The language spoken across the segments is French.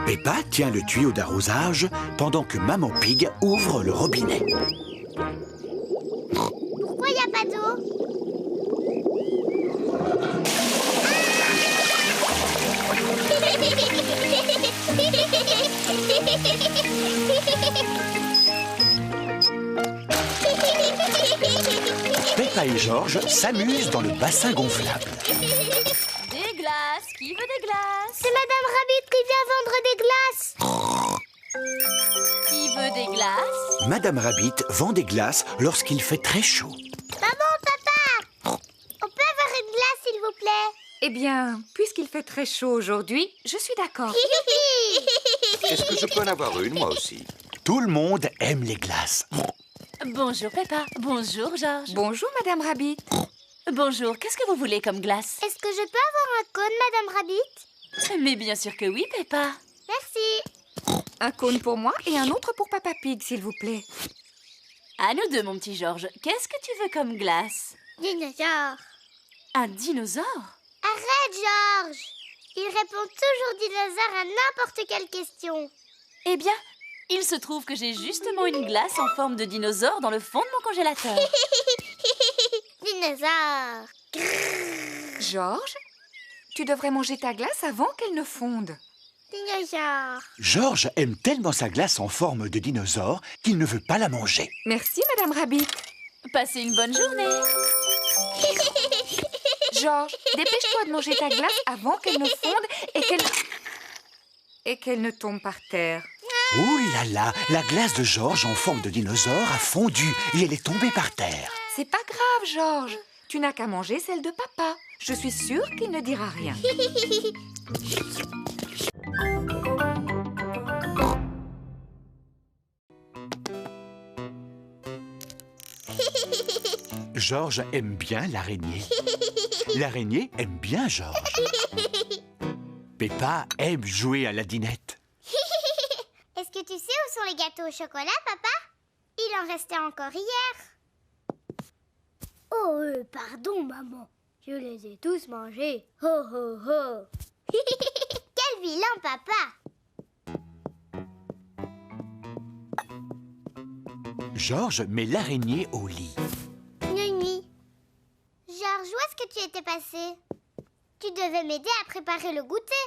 Peppa tient le tuyau d'arrosage pendant que Maman Pig ouvre le robinet. Pourquoi il n'y a pas d'eau? Peppa et George s'amusent dans le bassin gonflable. Des glaces. Qui veut des glaces? C'est Madame Rabbit qui vient vendre des glaces. Qui veut des glaces? Madame Rabbit vend des glaces lorsqu'il fait très chaud. Maman, papa, on peut avoir une glace, s'il vous plaît? Eh bien, puisqu'il fait très chaud aujourd'hui, je suis d'accord. Est-ce que je peux en avoir une, moi aussi? Tout le monde aime les glaces. Bonjour Peppa. Bonjour George. Bonjour, Madame Rabbit. Bonjour, qu'est-ce que vous voulez comme glace? Est-ce que je peux avoir un cône, Madame Rabbit? Mais bien sûr que oui, Peppa. Merci. Un cône pour moi et un autre pour Papa Pig, s'il vous plaît. À nous deux, mon petit George. Qu'est-ce que tu veux comme glace? Dinosaure. Un dinosaure? Arrête, George. Il répond toujours dinosaure à n'importe quelle question. Eh bien, il se trouve que j'ai justement une glace en forme de dinosaure dans le fond de mon congélateur. Dinosaure. George, tu devrais manger ta glace avant qu'elle ne fonde. Dinosaure. George aime tellement sa glace en forme de dinosaure qu'il ne veut pas la manger. Merci, Madame Rabbit. Passez une bonne journée. George, dépêche-toi de manger ta glace avant qu'elle ne fonde et qu'elle ne tombe par terre. Ouh là là, la glace de George en forme de dinosaure a fondu et elle est tombée par terre. C'est pas grave, George. Tu n'as qu'à manger celle de papa. Je suis sûre qu'il ne dira rien. George aime bien l'araignée. L'araignée aime bien George. Peppa aime jouer à la dinette. Est-ce que tu sais où sont les gâteaux au chocolat, papa? Il en restait encore hier. Oh, pardon, maman. Je les ai tous mangés. Ho, ho, ho. Quel vilain papa. George met l'araignée au lit. Nuit. Georges, où est-ce que tu étais passé? Tu devais m'aider à préparer le goûter.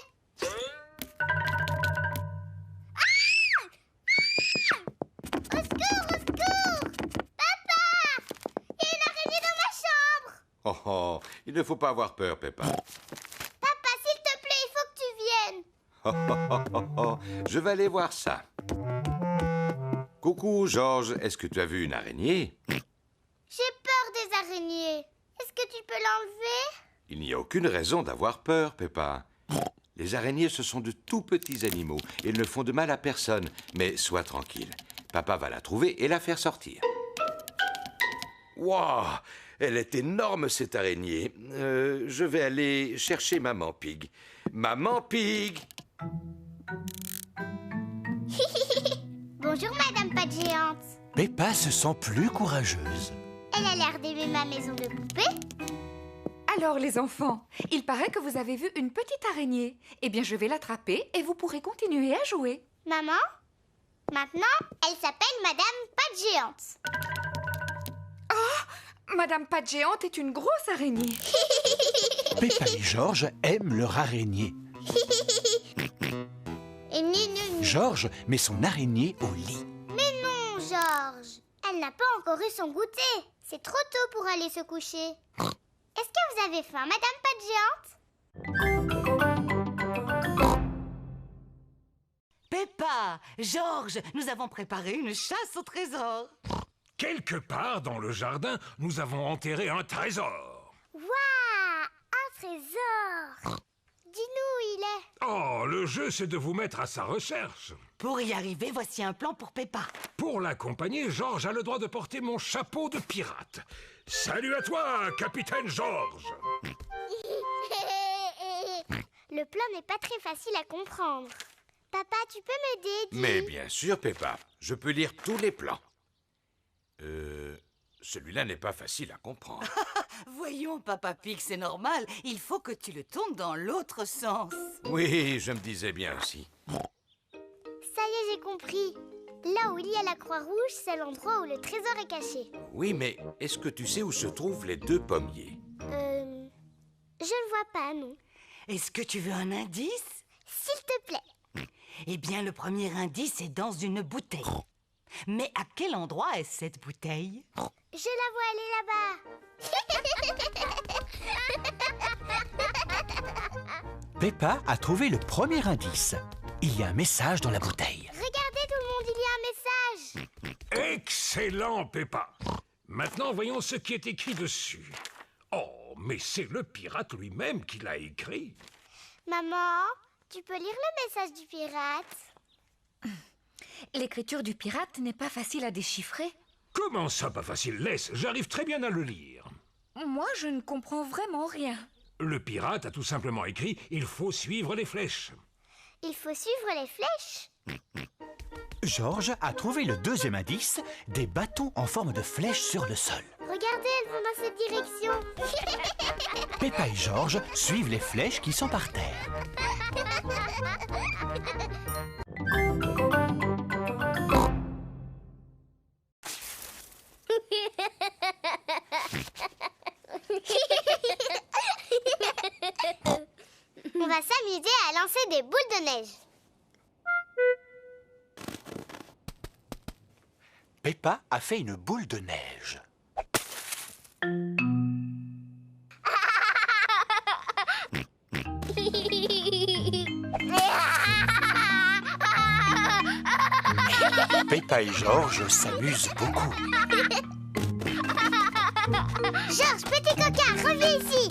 Au secours, au secours! Papa! Il y a une araignée dans ma chambre! Oh, oh, il ne faut pas avoir peur, Peppa. Papa, s'il te plaît, il faut que tu viennes. Oh, oh, oh, oh, oh. Je vais aller voir ça. Coucou, George. Est-ce que tu as vu une araignée? J'ai peur des araignées. Est-ce que tu peux l'enlever? Il n'y a aucune raison d'avoir peur, Peppa. Les araignées, ce sont de tout petits animaux. Ils ne font de mal à personne. Mais sois tranquille. Papa va la trouver et la faire sortir. Wow! Elle est énorme, cette araignée. Je vais aller chercher Maman Pig. Maman Pig! Bonjour, Madame Patte Géante. Peppa se sent plus courageuse. Elle a l'air d'aimer ma maison de poupée. Alors, les enfants, il paraît que vous avez vu une petite araignée. Eh bien, je vais l'attraper et vous pourrez continuer à jouer. Maman, maintenant, elle s'appelle Madame Patte Géante. Madame Patte Géante est une grosse araignée. Peppa et George aiment leur araignée. Et George met son araignée au lit. Mais non, Georges. Elle n'a pas encore eu son goûter. C'est trop tôt pour aller se coucher. Est-ce que vous avez faim, Madame Patte Géante? Peppa, Georges, nous avons préparé une chasse au trésor. Quelque part dans le jardin, nous avons enterré un trésor. Waouh, un trésor. Dis-nous où il est. Oh, le jeu, c'est de vous mettre à sa recherche. Pour y arriver, voici un plan pour Peppa. Pour l'accompagner, Georges a le droit de porter mon chapeau de pirate. Salut à toi, capitaine Georges. Le plan n'est pas très facile à comprendre. Papa, tu peux m'aider, dis? Mais bien sûr, Peppa. Je peux lire tous les plans. celui-là n'est pas facile à comprendre. Voyons, Papa Pig, c'est normal. Il faut que tu le tournes dans l'autre sens. Oui, je me disais bien aussi. Ça y est, j'ai compris. Là où il y a la croix rouge, c'est l'endroit où le trésor est caché. Oui, mais est-ce que tu sais où se trouvent les 2 pommiers? Je ne vois pas, non. Est-ce que tu veux un indice? S'il te plaît. Eh bien, le premier indice est dans une bouteille. Mais à quel endroit est cette bouteille? Je la vois aller là-bas. Peppa a trouvé le premier indice. Il y a un message dans la bouteille. Regardez tout le monde, il y a un message. Excellent, Peppa. Maintenant, voyons ce qui est écrit dessus. Oh, mais c'est le pirate lui-même qui l'a écrit. Maman, tu peux lire le message du pirate? L'écriture du pirate n'est pas facile à déchiffrer. Comment ça, pas facile? Laisse, j'arrive très bien à le lire. Moi, je ne comprends vraiment rien. Le pirate a tout simplement écrit « Il faut suivre les flèches ». Il faut suivre les flèches. Georges a trouvé le deuxième indice, des bâtons en forme de flèche sur le sol. Regardez, elles vont dans cette direction. Peppa et Georges suivent les flèches qui sont par terre. On va s'amuser à lancer des boules de neige. Peppa a fait une boule de neige. Peppa et Georges s'amusent beaucoup. Georges, petit coquin, reviens ici.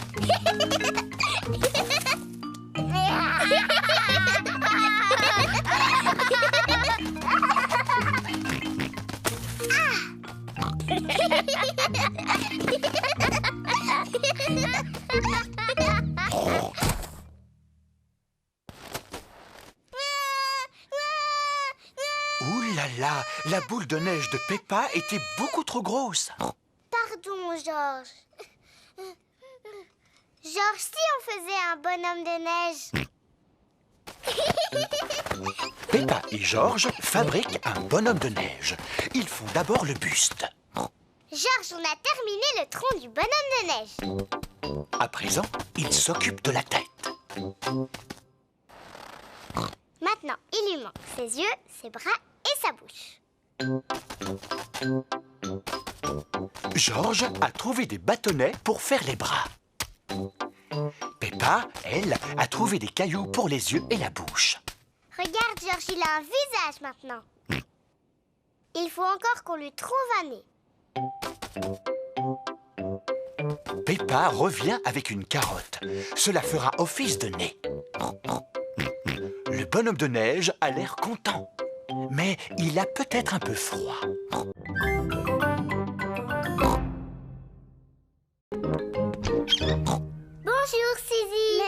Ouh là là, la boule de neige de Peppa était beaucoup trop grosse. Pardon, Georges. Georges, si on faisait un bonhomme de neige. Peppa et Georges fabriquent un bonhomme de neige. Ils font d'abord le buste. Georges, on a terminé le tronc du bonhomme de neige. À présent, ils s'occupent de la tête. Maintenant, il lui manque ses yeux, ses bras et sa bouche. Georges a trouvé des bâtonnets pour faire les bras. Peppa, elle, a trouvé des cailloux pour les yeux et la bouche. Regarde, Georges, il a un visage maintenant. Il faut encore qu'on lui trouve un nez. Peppa revient avec une carotte. Cela fera office de nez. Le bonhomme de neige a l'air content. Mais il a peut-être un peu froid. Bonjour, Suzy.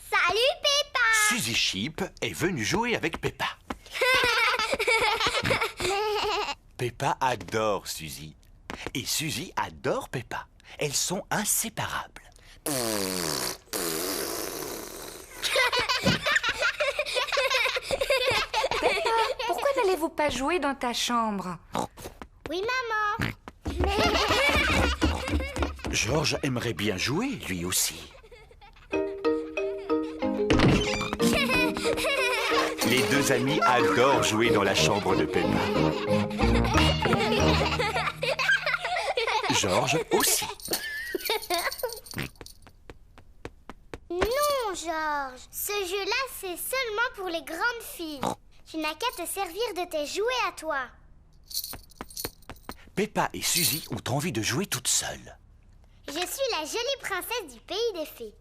Salut, Peppa. Suzy Sheep est venue jouer avec Peppa. Peppa adore Suzy. Et Suzy adore Peppa. Elles sont inséparables. Pourquoi n'allez-vous pas jouer dans ta chambre? Oui, maman. Georges aimerait bien jouer, lui aussi. Les deux amis adorent jouer dans la chambre de Peppa. Georges aussi. Non, Georges. Ce jeu-là, c'est seulement pour les grandes filles. Tu n'as qu'à te servir de tes jouets à toi. Peppa et Suzy ont envie de jouer toutes seules. Je suis la jolie princesse du pays des fées.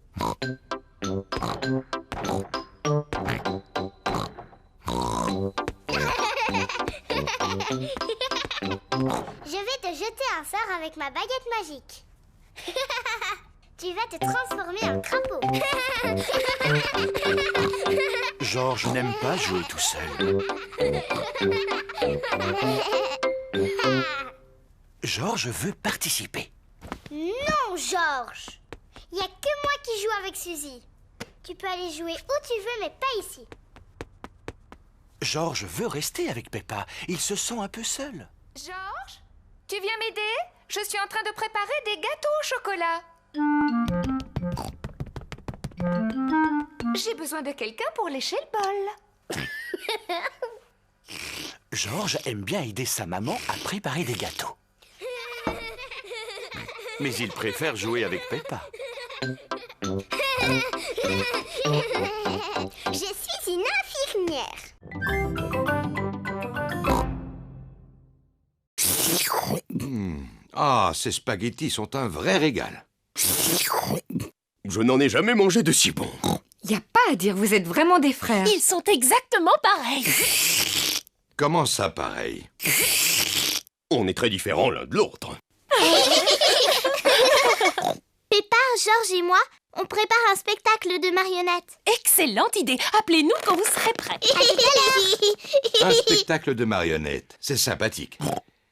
Je vais te jeter un sort avec ma baguette magique. Tu vas te transformer en crapaud. Georges n'aime pas jouer tout seul. Georges veut participer. Non, Georges. Il n'y a que moi qui joue avec Suzy. Tu peux aller jouer où tu veux, mais pas ici. Georges veut rester avec Peppa. Il se sent un peu seul. Georges, tu viens m'aider? Je suis en train de préparer des gâteaux au chocolat. J'ai besoin de quelqu'un pour lécher le bol. Georges aime bien aider sa maman à préparer des gâteaux. Mais il préfère jouer avec Peppa. Je suis une infirmière. Ah, ces spaghettis sont un vrai régal. Je n'en ai jamais mangé de si bon. Y a pas à dire, vous êtes vraiment des frères. Ils sont exactement pareils. Comment ça, pareil? On est très différents l'un de l'autre. Peppa, Georges et moi, on prépare un spectacle de marionnettes. Excellente idée. Appelez-nous quand vous serez prêts. Un spectacle de marionnettes. C'est sympathique.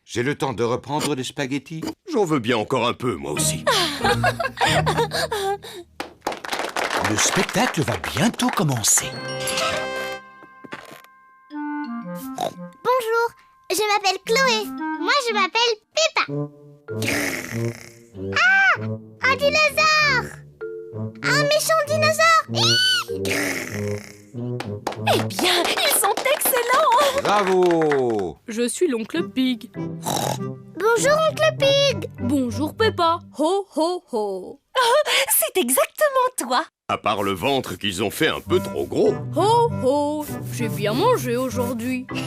J'ai le temps de reprendre les spaghettis? J'en veux bien encore un peu, moi aussi. Le spectacle va bientôt commencer. Bonjour, je m'appelle Chloé. Moi, je m'appelle Peppa. Ah, un dinosaure! Un méchant dinosaure! Eh bien, ils sont excellents. Bravo! Je suis l'oncle Pig. Bonjour, oncle Pig. Bonjour Peppa. Ho ho ho. C'est exactement toi. À part le ventre qu'ils ont fait un peu trop gros. Ho ho. J'ai bien mangé aujourd'hui. Oncle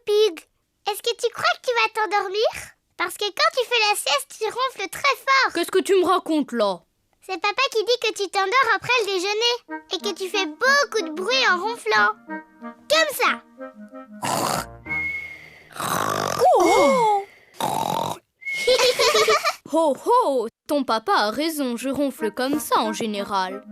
Pig, est-ce que tu crois que tu vas t'endormir? Parce que quand tu fais la sieste, tu ronfles très fort. Qu'est-ce que tu me racontes là? C'est papa qui dit que tu t'endors après le déjeuner et que tu fais beaucoup de bruit en ronflant. Comme ça. Ho ho. Ton papa a raison, je ronfle comme ça en général.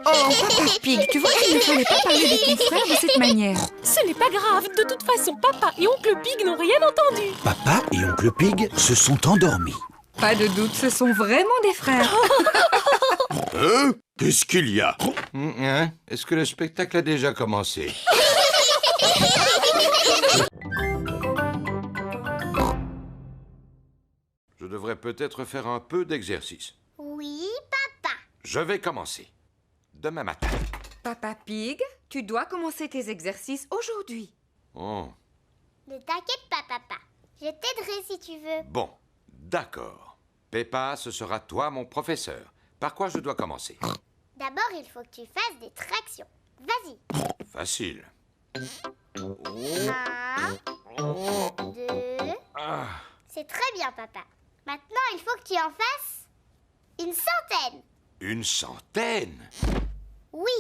Oh, Papa Pig, tu vois qu'il ne fallait pas parler de ton frère de cette manière. Ce n'est pas grave, de toute façon, papa et oncle Pig n'ont rien entendu. Papa et oncle Pig se sont endormis. Pas de doute, ce sont vraiment des frères. Hein? Qu'est-ce qu'il y a? Hein? Est-ce que le spectacle a déjà commencé? Je devrais peut-être faire un peu d'exercice. Oui, papa. Je vais commencer. Demain matin. Papa Pig, tu dois commencer tes exercices aujourd'hui. Oh, Ne t'inquiète pas, papa. Je t'aiderai si tu veux. bon, d'accord. Peppa, ce sera toi mon professeur. Par quoi je dois commencer? D'abord, il faut que tu fasses des tractions. Vas-y. Facile. 1, 2... Ah, C'est très bien, papa. Maintenant, il faut que tu en fasses une centaine. une centaine? Oui.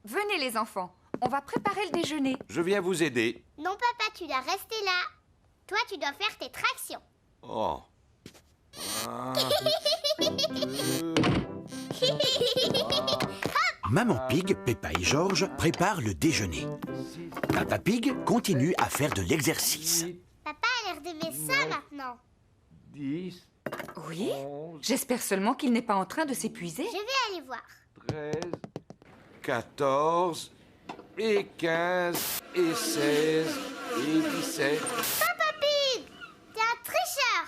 Venez les enfants, on va préparer le déjeuner. Je viens vous aider. Non, papa, tu dois rester là. Toi, tu dois faire tes tractions. Oh. Ah. Maman Pig, Peppa et Georges préparent le déjeuner. Papa Pig continue à faire de l'exercice. Papa a l'air d'aimer ça maintenant. 10, Oui? 11, J'espère seulement qu'il n'est pas en train de s'épuiser. Je vais aller voir. 13, 14, et 15, et 16, et 17. Papa Pig, t'es un tricheur.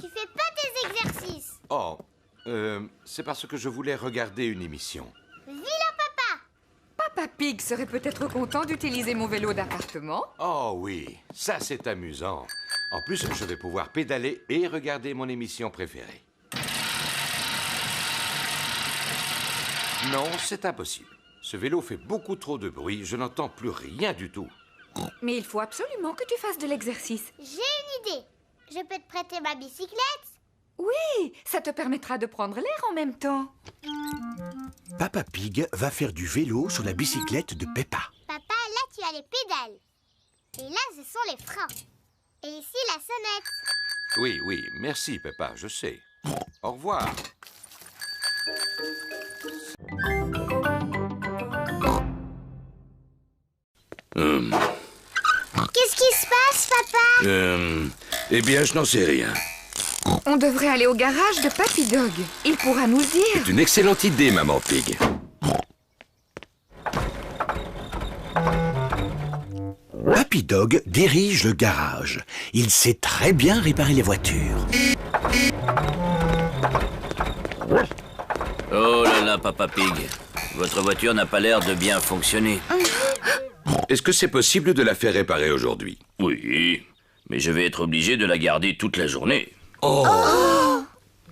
Tu fais pas tes exercices. Oh, c'est parce que je voulais regarder une émission. Vilain papa. Papa Pig serait peut-être content d'utiliser mon vélo d'appartement. Oh oui, ça c'est amusant. En plus, je vais pouvoir pédaler et regarder mon émission préférée. Non, c'est impossible. Ce vélo fait beaucoup trop de bruit, je n'entends plus rien du tout. Mais il faut absolument que tu fasses de l'exercice. J'ai une idée. Je peux te prêter ma bicyclette? Oui, ça te permettra de prendre l'air en même temps. Papa Pig va faire du vélo sur la bicyclette de Peppa. Papa, là, tu as les pédales. Et là, ce sont les freins. Et ici, la sonnette. Oui, oui, merci Peppa, je sais. Au revoir. Qu'est-ce papa? Eh bien, je n'en sais rien. On devrait aller au garage de Papy Dog. Il pourra nous dire. C'est une excellente idée, Maman Pig. Papy Dog dirige le garage. Il sait très bien réparer les voitures. Oh là là, Papa Pig. Votre voiture n'a pas l'air de bien fonctionner. Est-ce que c'est possible de la faire réparer aujourd'hui? Oui, mais je vais être obligé de la garder toute la journée. Comment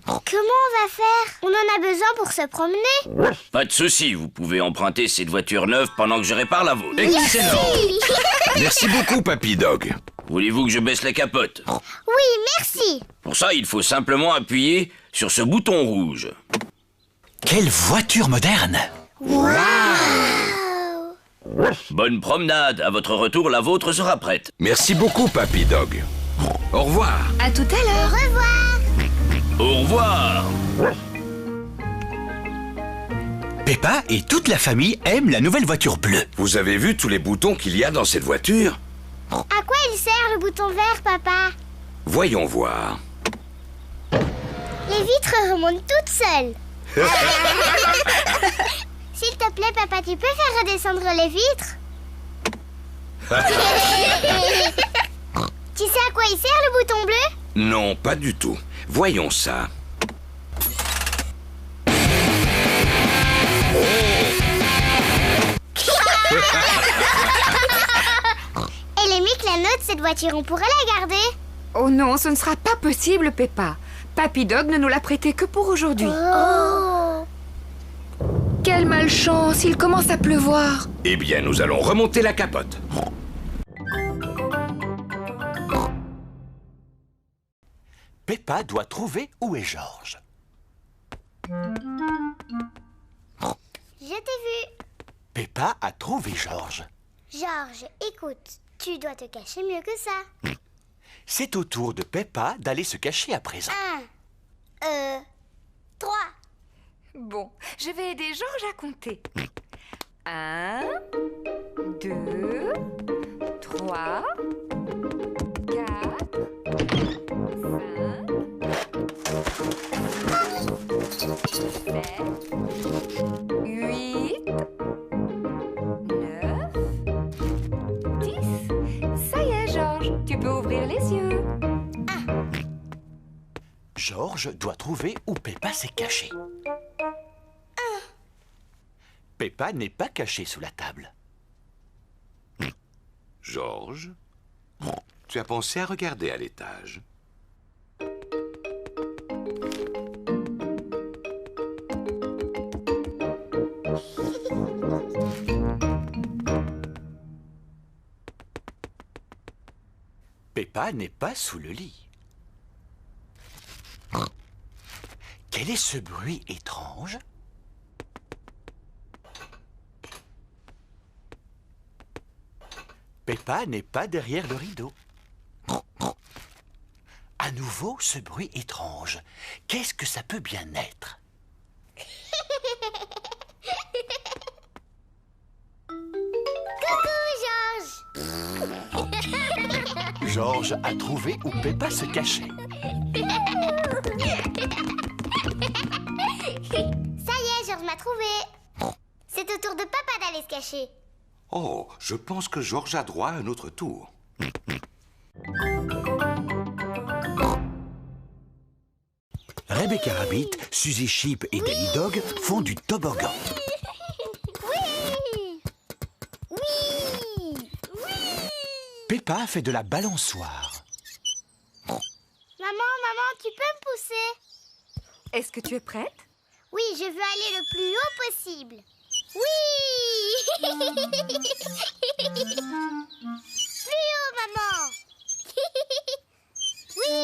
on va faire? On en a besoin pour se promener. Pas de souci, vous pouvez emprunter cette voiture neuve pendant que je répare la vôtre. Excellent. Merci beaucoup, Papy Dog. Voulez-vous que je baisse la capote? Oui, merci. Pour ça, il faut simplement appuyer sur ce bouton rouge. Quelle voiture moderne! Bonne promenade. À votre retour, la vôtre sera prête. Merci beaucoup, Papy Dog. Au revoir. À tout à l'heure. Au revoir. Au revoir. Peppa et toute la famille aiment la nouvelle voiture bleue. Vous avez vu tous les boutons qu'il y a dans cette voiture? À quoi il sert le bouton vert, papa? Voyons voir. Les vitres remontent toutes seules. S'il te plaît, papa, tu peux faire redescendre les vitres? Tu sais à quoi il sert le bouton bleu? Non, pas du tout. Voyons ça. Elle est mieux que la nôtre, cette voiture, on pourrait la garder. Oh non, ce ne sera pas possible, Peppa. Papy Dog ne nous l'a prêté que pour aujourd'hui. Oh. Quelle malchance, il commence à pleuvoir. Eh bien, nous allons remonter la capote. Peppa doit trouver où est George. Je t'ai vu. Peppa a trouvé George. George, écoute, tu dois te cacher mieux que ça. C'est au tour de Peppa d'aller se cacher à présent. 3. Bon, je vais aider George à compter. 1, 2, 3, 4, 5, 7, 8, 9, 10. Ça y est, George, tu peux ouvrir les yeux. George doit trouver où Peppa s'est cachée. Peppa n'est pas cachée sous la table. George, tu as pensé à regarder à l'étage? Peppa n'est pas sous le lit. Quel est ce bruit étrange? Peppa n'est pas derrière le rideau. À nouveau, ce bruit étrange. Qu'est-ce que ça peut bien être? Coucou, George. George a trouvé où Peppa se cachait. Ça y est, George m'a trouvé. C'est au tour de papa d'aller se cacher. Oh, je pense que George a droit à un autre tour. Rebecca Rabbit, Suzy Sheep et Danny Dog font du toboggan. Oui. Oui. Oui. Peppa fait de la balançoire. Maman, tu peux me pousser? Est-ce que tu es prête? Oui, je veux aller le plus haut possible. Oui. Plus haut, maman. Oui.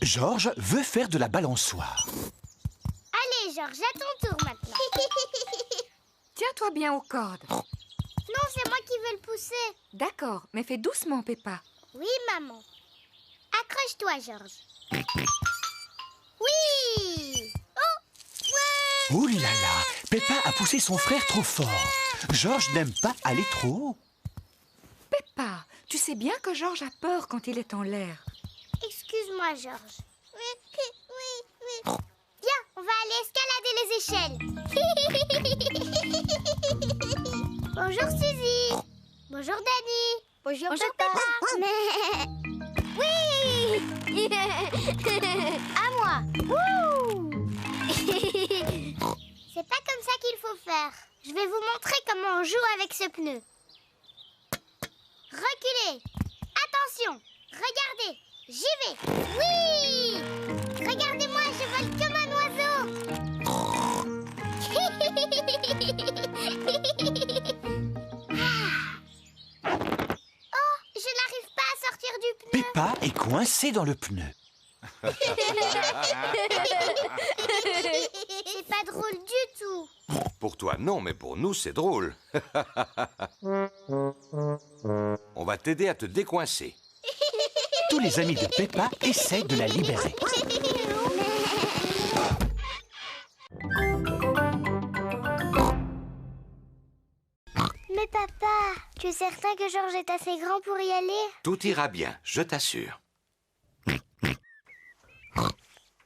George veut faire de la balançoire. Allez, George, à ton tour maintenant. Tiens-toi bien aux cordes. Non, c'est moi qui veux le pousser. D'accord, mais fais doucement, Peppa. Oui, maman. Accroche-toi, George. Oui. Oh, ouais. Ouh là là, Peppa a poussé son frère trop fort. George n'aime pas aller trop haut. sais bien que Georges a peur quand il est en l'air. Excuse-moi, Georges. Viens, on va aller escalader les échelles. Bonjour, Suzy. Bonjour, Danny. Bonjour, Papa. Oui. À moi. Wouh. C'est pas comme ça qu'il faut faire. Je vais vous montrer comment on joue avec ce pneu. Reculez. Attention. Regardez. J'y vais. Oui. Regardez-moi, je vole comme un oiseau. Oh, je n'arrive pas à sortir du pneu. Peppa est coincée dans le pneu. C'est pas drôle du tout. Pour toi, non, mais pour nous, c'est drôle. On va t'aider à te décoincer. Tous les amis de Peppa essaient de la libérer. Mais papa, tu es certain que Georges est assez grand pour y aller? Tout ira bien, je t'assure.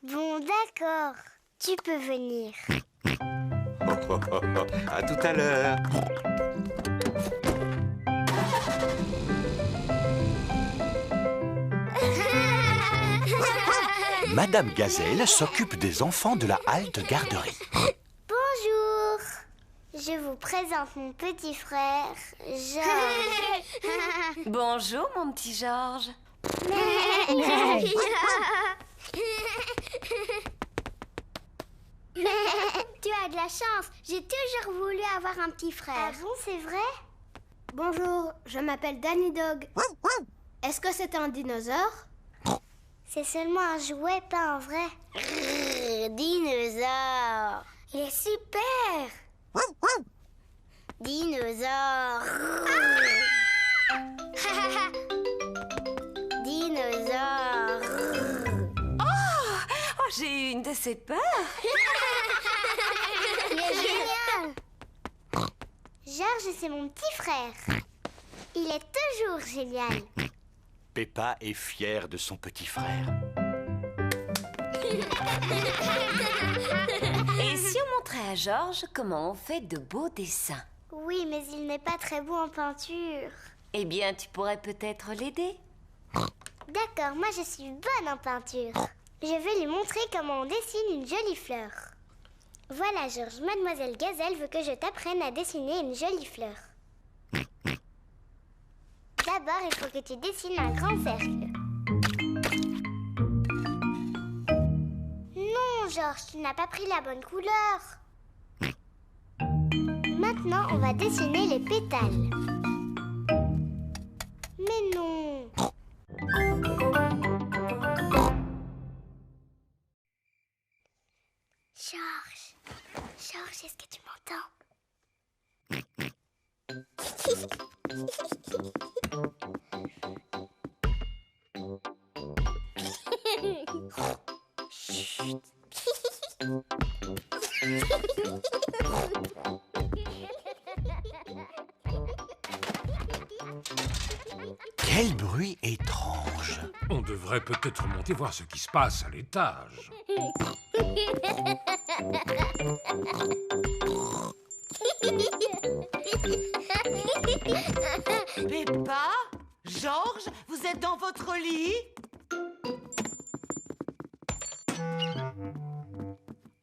Bon, d'accord. Tu peux venir. À tout à l'heure. Madame Gazelle s'occupe des enfants de la halte garderie. Bonjour. Je vous présente mon petit frère, Georges. Bonjour, mon petit Georges. Tu as de la chance. J'ai toujours voulu avoir un petit frère. Ah bon, c'est vrai? Bonjour, je m'appelle Danny Dog. Est-ce que c'est un dinosaure? C'est seulement un jouet, pas un vrai. Dinosaure. Il est super. Dinosaure. Dinosaure. Oh, j'ai eu une de ces peurs. Il est génial. Georges, c'est mon petit frère. Il est toujours génial. Peppa est fière de son petit frère. Et si on montrait à Georges comment on fait de beaux dessins? Oui, mais il n'est pas très beau en peinture. Eh bien, tu pourrais peut-être l'aider. D'accord, moi je suis bonne en peinture. Je vais lui montrer comment on dessine une jolie fleur. Voilà, Georges, Mademoiselle Gazelle veut que je t'apprenne à dessiner une jolie fleur. D'abord, il faut que tu dessines un grand cercle. Non, Georges, tu n'as pas pris la bonne couleur. Maintenant, on va dessiner les pétales. Mais non. Georges, est-ce que tu m'entends? Chut. Quel bruit étrange! On devrait peut-être monter voir ce qui se passe à l'étage. Peppa? Georges, vous êtes dans votre lit?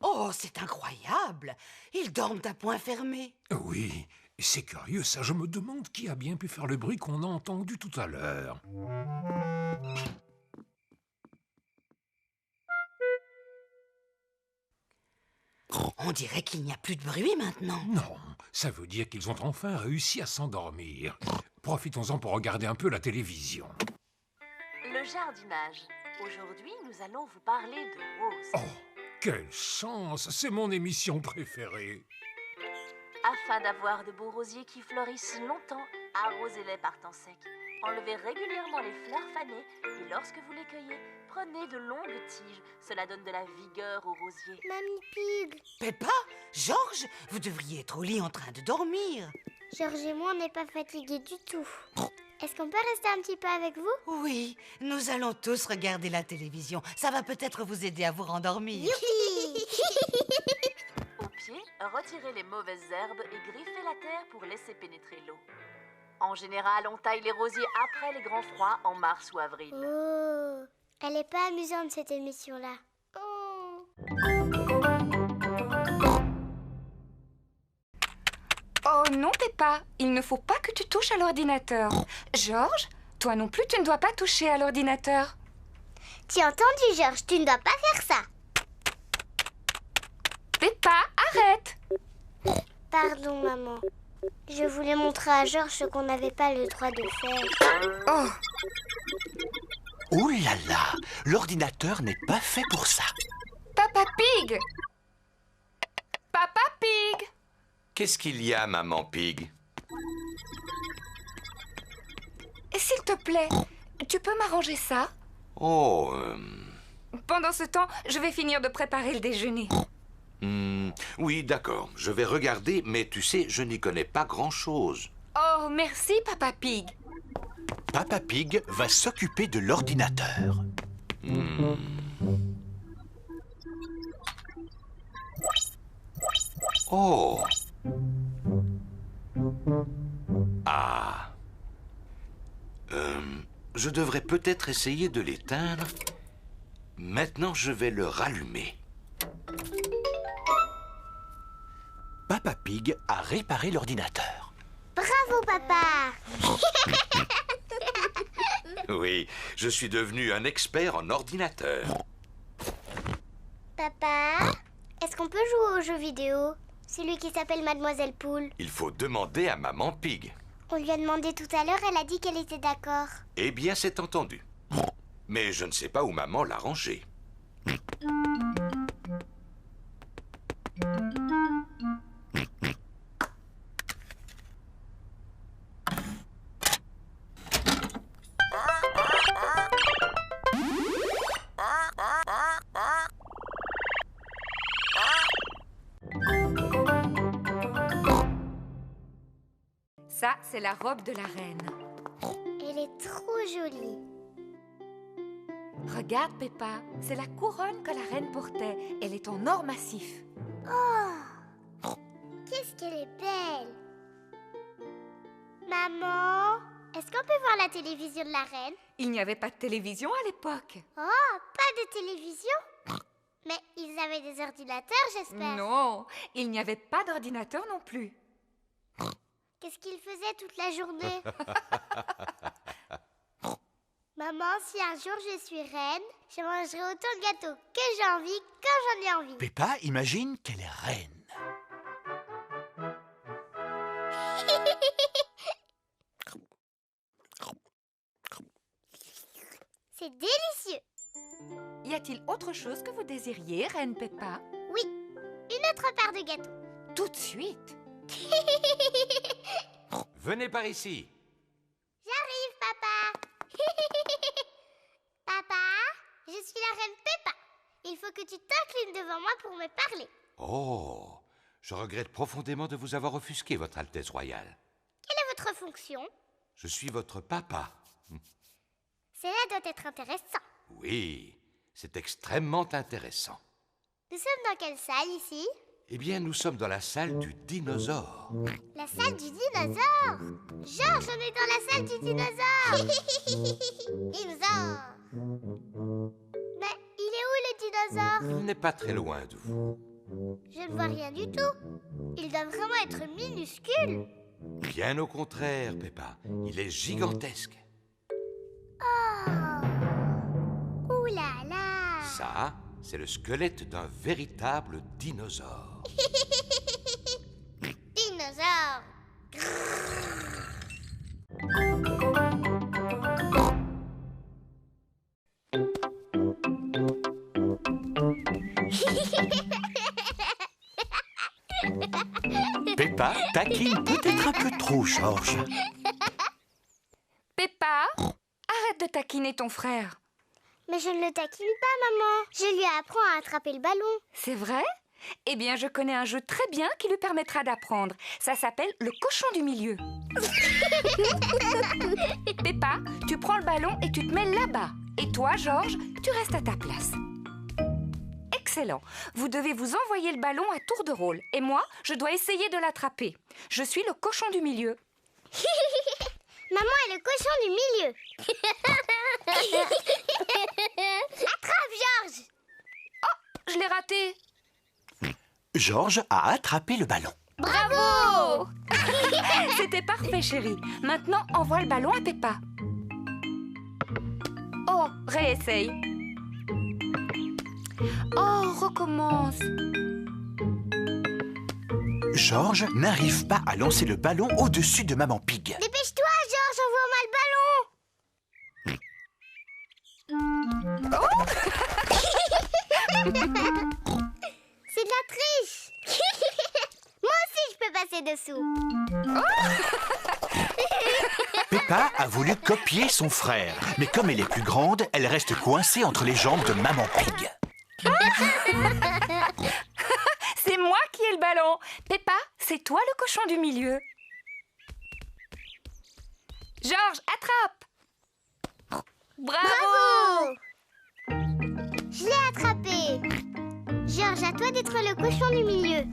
Oh, c'est incroyable! Ils dorment à point fermé. Oui, c'est curieux ça. Je me demande qui a bien pu faire le bruit qu'on a entendu tout à l'heure. On dirait qu'il n'y a plus de bruit maintenant. Non, ça veut dire qu'ils ont enfin réussi à s'endormir. Profitons-en pour regarder un peu la télévision. Le jardinage. Aujourd'hui, nous allons vous parler de roses. Oh, quelle chance! C'est mon émission préférée. Afin d'avoir de beaux rosiers qui fleurissent longtemps, arrosez-les par temps sec. Enlevez régulièrement les fleurs fanées et lorsque vous les cueillez, prenez de longues tiges. Cela donne de la vigueur aux rosiers. Mamie Pig. Peppa? Georges, vous devriez être au lit en train de dormir. Georges et moi, on n'est pas fatigués du tout. Est-ce qu'on peut rester un petit peu avec vous? Oui, nous allons tous regarder la télévision. Ça va peut-être vous aider à vous rendormir. Youpi! Au pied, retirez les mauvaises herbes et griffez la terre pour laisser pénétrer l'eau. En général, on taille les rosiers après les grands froids en mars ou avril. Oh, elle est pas amusante cette émission-là. Oh. Oh non, Peppa, il ne faut pas que tu touches à l'ordinateur. Georges, toi non plus, tu ne dois pas toucher à l'ordinateur. Tu as entendu, Georges, tu ne dois pas faire ça. Peppa, arrête! Pardon, maman. Je voulais montrer à Georges ce qu'on n'avait pas le droit de faire. Oh, Ouh là là, l'ordinateur n'est pas fait pour ça. Papa Pig! Papa Pig! Qu'est-ce qu'il y a, maman Pig? S'il te plaît, tu peux m'arranger ça? Oh, Pendant ce temps, je vais finir de préparer le déjeuner. oui, d'accord. Je vais regarder, mais tu sais, je n'y connais pas grand-chose. Oh, merci, Papa Pig. Papa Pig va s'occuper de l'ordinateur. Oh. Ah. Je devrais peut-être essayer de l'éteindre. Maintenant, je vais le rallumer. Papa Pig a réparé l'ordinateur. Bravo, papa! Oui, je suis devenu un expert en ordinateur. Papa, est-ce qu'on peut jouer aux jeux vidéo? Celui qui s'appelle Mademoiselle Poule. Il faut demander à maman Pig. On lui a demandé tout à l'heure, elle a dit qu'elle était d'accord. Eh bien, c'est entendu. Mais je ne sais pas où maman l'a rangé. Ça, c'est la robe de la reine. Elle est trop jolie. Regarde, Peppa, c'est la couronne que la reine portait. Elle est en or massif. Oh, qu'est-ce qu'elle est belle. Maman, est-ce qu'on peut voir la télévision de la reine? Il n'y avait pas de télévision à l'époque. Oh, pas de télévision? Mais ils avaient des ordinateurs, j'espère. Non, il n'y avait pas d'ordinateur non plus. Qu'est-ce qu'ils faisaient toute la journée? Maman, si un jour je suis reine, je mangerai autant de gâteaux que j'ai envie quand j'en ai envie. Peppa imagine qu'elle est reine. C'est délicieux. Y a-t-il autre chose que vous désiriez, Reine Peppa? Oui, une autre part de gâteau. Tout de suite. Venez par ici. J'arrive, papa. Papa, je suis la reine Peppa. Il faut que tu t'inclines devant moi pour me parler. Oh, je regrette profondément de vous avoir offusqué, Votre Altesse Royale. Quelle est votre fonction? Je suis votre papa. Cela doit être intéressant. Oui, c'est extrêmement intéressant. Nous sommes dans quelle salle ici? Eh bien, nous sommes dans la salle du dinosaure. La salle du dinosaure. Georges, on est dans la salle du dinosaure. Dinosaure. Mais il est où le dinosaure? Il n'est pas très loin de vous. Je ne vois rien du tout. Il doit vraiment être minuscule. Bien au contraire, Peppa. Il est gigantesque. Oh. Ouh là là. Ça, c'est le squelette d'un véritable dinosaure. Dinosaure. Peppa taquine peut-être un peu trop Georges. Peppa, arrête de taquiner ton frère. Mais je ne le taquine pas, maman. Je lui apprends à attraper le ballon. C'est vrai? Eh bien, je connais un jeu très bien qui lui permettra d'apprendre. Ça s'appelle le cochon du milieu. Peppa, tu prends le ballon et tu te mets là-bas. Et toi, Georges, tu restes à ta place. Excellent. Vous devez vous envoyer le ballon à tour de rôle. Et moi, je dois essayer de l'attraper. Je suis le cochon du milieu. Maman est le cochon du milieu. Attrape, Georges. Oh, je l'ai raté. Georges a attrapé le ballon. Bravo! C'était parfait, chérie. Maintenant, envoie le ballon à Peppa. Oh, réessaye. Oh, recommence. Georges n'arrive pas à lancer le ballon au-dessus de Maman Pig. Dépêche-toi, Georges, envoie-moi le ballon. Oh. C'est de la triche. Moi aussi, je peux passer dessous. Peppa a voulu copier son frère, mais comme elle est plus grande, elle reste coincée entre les jambes de Maman Pig. C'est moi qui ai le ballon. Peppa, c'est toi le cochon du milieu. Georges, attrape. Bravo! Je l'ai attrapé. Georges, à toi d'être le cochon du milieu.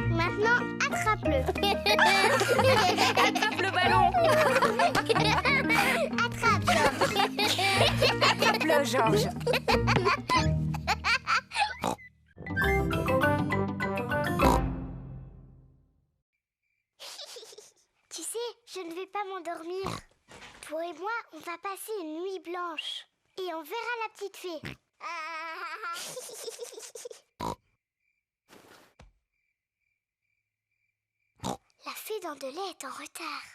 Maintenant, attrape-le. Attrape le ballon. Attrape, Georges. Attrape-le, Georges. Tu sais, je ne vais pas m'endormir. Toi et moi, on va passer une nuit blanche. Et on verra la petite fée. La fée dents de lait est en retard.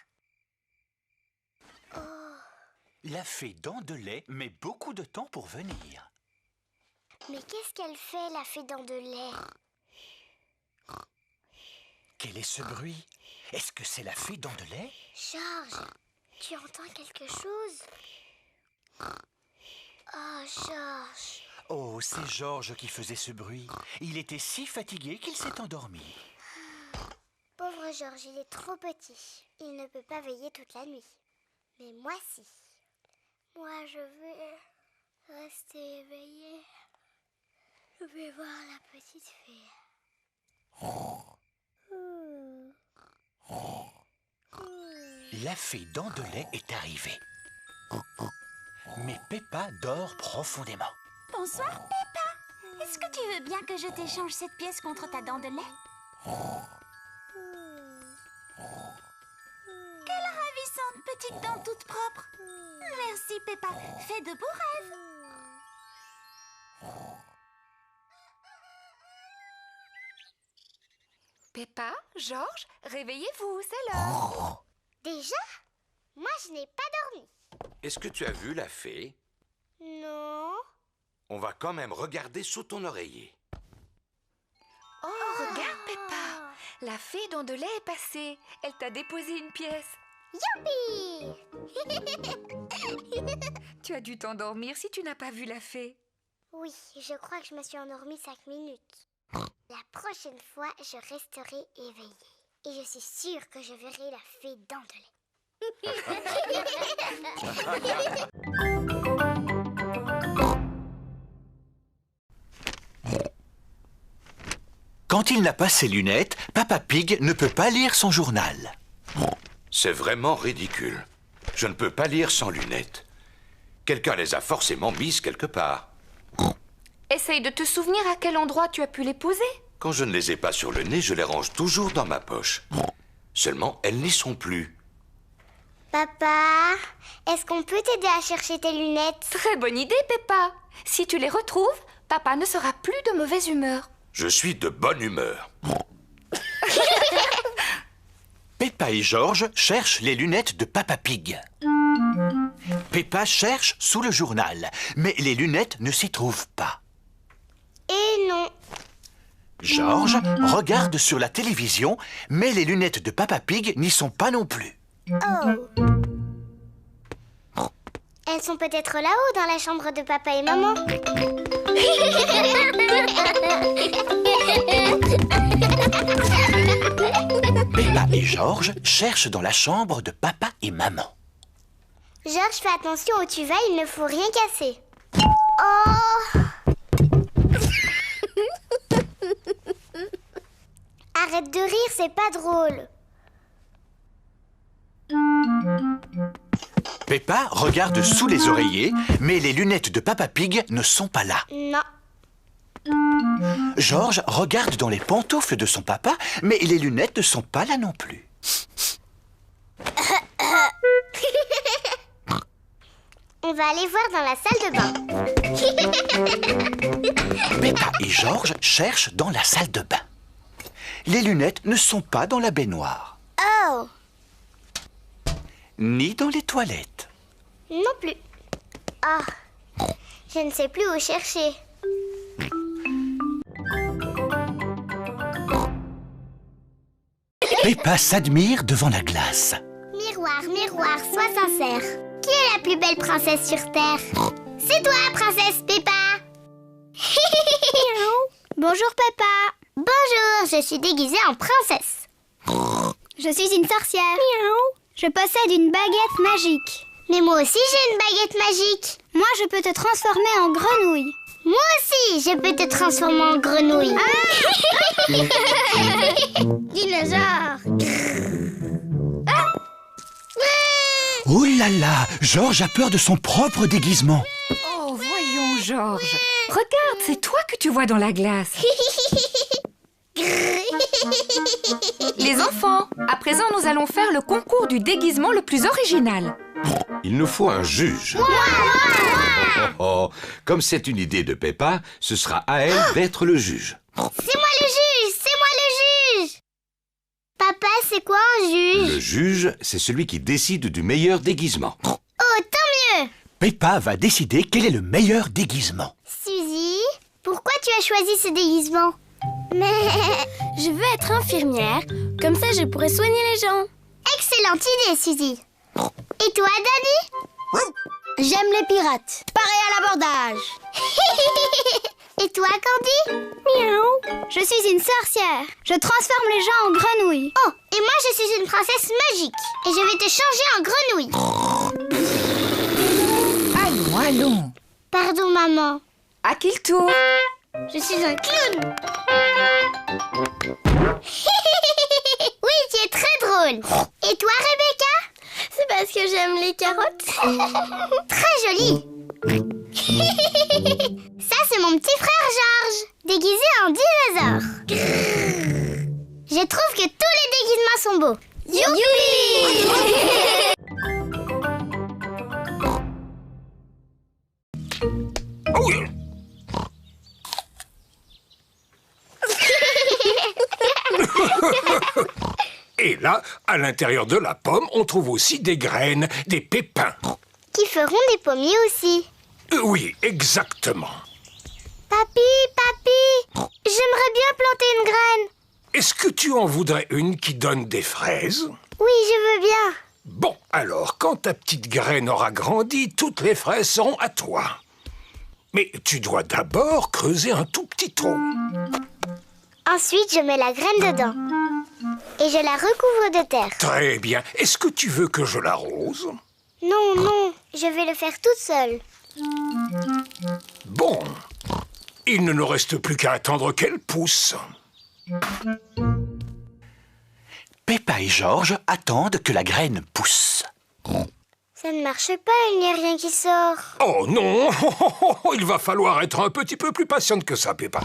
Oh. La fée dents de lait met beaucoup de temps pour venir. Mais qu'est-ce qu'elle fait, la fée dents de lait? Quel est ce bruit? Est-ce que c'est la fée dents de lait? Georges, tu entends quelque chose? Oh, Georges. Oh, c'est Georges qui faisait ce bruit. Il était si fatigué qu'il s'est endormi. Pauvre Georges, il est trop petit. Il ne peut pas veiller toute la nuit. Mais moi, si. Moi, je vais rester éveillée. Je vais voir la petite fée. La fée dents de lait est arrivée. Mais Peppa dort profondément. Bonsoir, Peppa. Est-ce que tu veux bien que je t'échange cette pièce contre ta dent de lait? Quelle ravissante petite dent toute propre. Merci, Peppa. Fais de beaux rêves. Peppa, Georges, réveillez-vous, c'est l'heure. Déjà? Moi, je n'ai pas dormi. Est-ce que tu as vu la fée? Non. On va quand même regarder sous ton oreiller. Oh, regarde, Peppa. La fée dents de lait est passée. Elle t'a déposé une pièce. Youpi! Tu as dû t'endormir si tu n'as pas vu la fée. Oui, je crois que je me suis endormie 5 minutes. La prochaine fois, je resterai éveillée. Et je suis sûre que je verrai la fée dents de lait. Quand il n'a pas ses lunettes, Papa Pig ne peut pas lire son journal. C'est vraiment ridicule. Je ne peux pas lire sans lunettes. Quelqu'un les a forcément mises quelque part. Essaye de te souvenir à quel endroit tu as pu les poser. Quand je ne les ai pas sur le nez, je les range toujours dans ma poche. Seulement, elles n'y sont plus. Papa, est-ce qu'on peut t'aider à chercher tes lunettes? Très bonne idée, Peppa. Si tu les retrouves, papa ne sera plus de mauvaise humeur. Je suis de bonne humeur. Peppa et Georges cherchent les lunettes de Papa Pig. Peppa cherche sous le journal, mais les lunettes ne s'y trouvent pas. Et non. Georges regarde sur la télévision, mais les lunettes de Papa Pig n'y sont pas non plus. Oh. Elles Elles sont peut-être là-haut dans la chambre de papa et maman. Peppa et Georges cherchent dans la chambre de papa et maman. Georges, fais attention où tu vas, il ne faut rien casser. Oh! Arrête de rire, c'est pas drôle. Peppa regarde sous les oreillers, mais les lunettes de Papa Pig ne sont pas là. Non. Georges regarde dans les pantoufles de son papa, mais les lunettes ne sont pas là non plus. On va aller voir dans la salle de bain. Peppa et Georges cherchent dans la salle de bain. Les lunettes ne sont pas dans la baignoire. Oh! Ni dans les toilettes. Non plus. Ah, je ne sais plus où chercher. Peppa s'admire devant la glace. Miroir, miroir, sois sincère. Qui est la plus belle princesse sur Terre? C'est toi, princesse Peppa. Bonjour, Peppa. Bonjour, je suis déguisée en princesse. Je suis une sorcière. Je possède une baguette magique. Mais moi aussi, j'ai une baguette magique. Moi, je peux te transformer en grenouille. Moi aussi, je peux te transformer en grenouille. Dinosaure. Oh là là, Georges a peur de son propre déguisement. Oh, voyons, Georges. Regarde, c'est toi que tu vois dans la glace. Les enfants, à présent, nous allons faire le concours du déguisement le plus original. Il nous faut un juge. Comme c'est une idée de Peppa, ce sera à elle d'être le juge. C'est moi le juge, c'est moi le juge. Papa, c'est quoi un juge? Le juge, c'est celui qui décide du meilleur déguisement. Oh, tant mieux. Peppa va décider quel est le meilleur déguisement. Suzy, pourquoi tu as choisi ce déguisement? Mais je veux être infirmière, comme ça je pourrais soigner les gens. Excellente idée, Suzy. Et toi, Danny? J'aime les pirates. Pareil à l'abordage. Et toi, Candy? Miaou. Je suis une sorcière. Je transforme les gens en grenouilles. Oh, et moi je suis une princesse magique. Et je vais te changer en grenouille. Allons, allons. Pardon, maman. À qui le tour? Je suis un clown. Oui, tu es très drôle. Et toi, Rebecca? C'est parce que j'aime les carottes. Très joli. Ça, c'est mon petit frère Georges, déguisé en dinosaure. Je trouve que tous les déguisements sont beaux. Youpi! Oh oui. Et là, à l'intérieur de la pomme, on trouve aussi des graines, des pépins. Qui feront des pommiers aussi. Oui, exactement. Papi, j'aimerais bien planter une graine. Est-ce que tu en voudrais une qui donne des fraises? Oui, je veux bien. Bon, alors, quand ta petite graine aura grandi, toutes les fraises seront à toi. Mais tu dois d'abord creuser un tout petit trou. Ensuite, je mets la graine dedans. Et je la recouvre de terre. Très bien. Est-ce que tu veux que je l'arrose? Non, je vais le faire toute seule. Bon. Il ne nous reste plus qu'à attendre qu'elle pousse. Peppa et Georges attendent que la graine pousse. Ça ne marche pas, il n'y a rien qui sort. Oh non! Il va falloir être un petit peu plus patiente que ça, Peppa.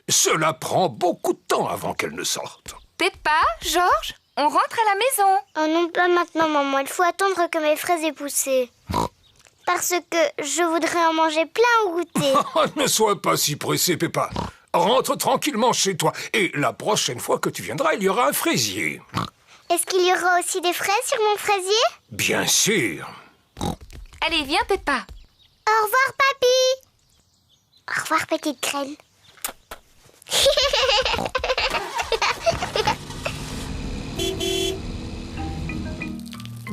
Cela prend beaucoup de temps avant qu'elle ne sorte. Peppa, Georges, on rentre à la maison. Oh non, pas maintenant, maman. Il faut attendre que mes fraises aient poussé. Parce que je voudrais en manger plein au goûter. Ne sois pas si pressée, Peppa. Rentre tranquillement chez toi. Et la prochaine fois que tu viendras, il y aura un fraisier. Est-ce qu'il y aura aussi des fraises sur mon fraisier? Bien sûr. Allez, viens, Peppa. Au revoir, papy. Au revoir, petite graine.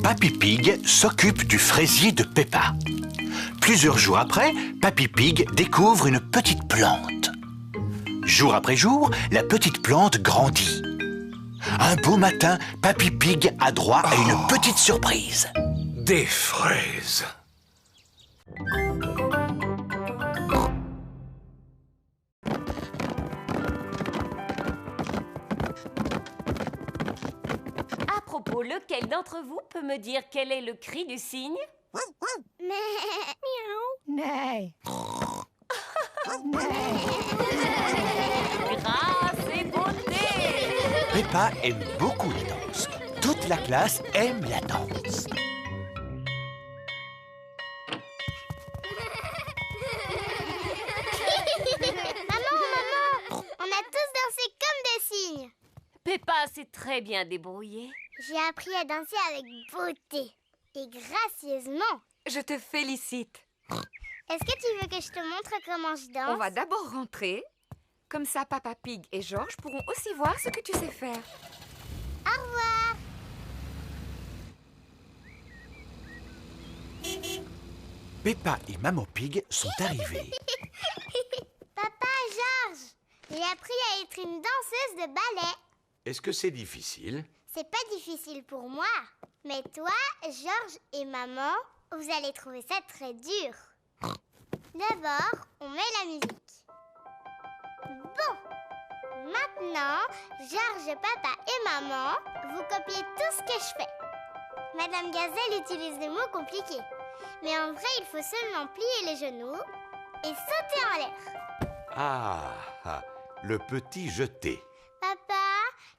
Papy Pig s'occupe du fraisier de Peppa. Plusieurs jours après, Papy Pig découvre une petite plante. Jour après jour, la petite plante grandit. Un beau matin, Papy Pig a droit à une petite surprise. Des fraises. À propos, lequel d'entre vous peut me dire quel est le cri du cygne? Né. Grâce et beauté. Peppa aime beaucoup la danse. Toute la classe aime la danse. Maman, on a tous dansé comme des cygnes. Peppa s'est très bien débrouillée. J'ai appris à danser avec beauté et gracieusement. Je te félicite. Est-ce que tu veux que je te montre comment je danse? On va d'abord rentrer. Comme ça, Papa Pig et Georges pourront aussi voir ce que tu sais faire. Au revoir. Peppa et Maman Pig sont arrivés. Papa, Georges, j'ai appris à être une danseuse de ballet. Est-ce que c'est difficile? C'est pas difficile pour moi. Mais toi, Georges et maman, vous allez trouver ça très dur. D'abord, on met la musique. Bon. Maintenant, Georges, papa et maman, vous copiez tout ce que je fais. Madame Gazelle utilise des mots compliqués. Mais en vrai, il faut seulement plier les genoux et sauter en l'air. Ah, le petit jeté. Papa,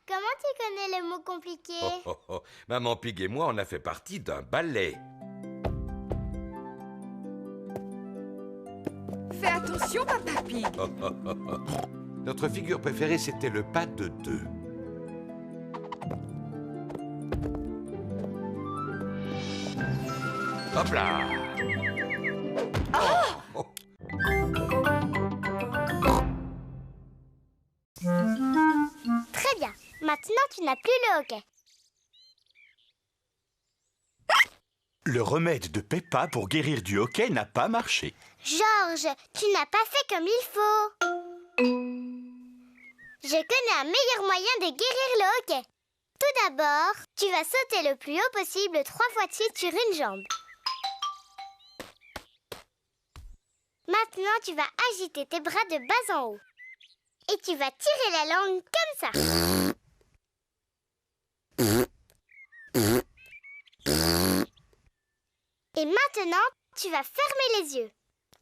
comment tu connais les mots compliqués? Maman Pig et moi, on a fait partie d'un ballet. Fais attention, Papa Pig. Notre figure préférée, c'était le pas de deux. Hop là! Oh! Très bien. Maintenant, tu n'as plus le hockey. Le remède de Peppa pour guérir du hoquet n'a pas marché. Georges, tu n'as pas fait comme il faut. Je connais un meilleur moyen de guérir le hoquet. Tout d'abord, tu vas sauter le plus haut possible 3 fois de suite sur une jambe. Maintenant, tu vas agiter tes bras de bas en haut. Et tu vas tirer la langue comme ça. Et maintenant, tu vas fermer les yeux.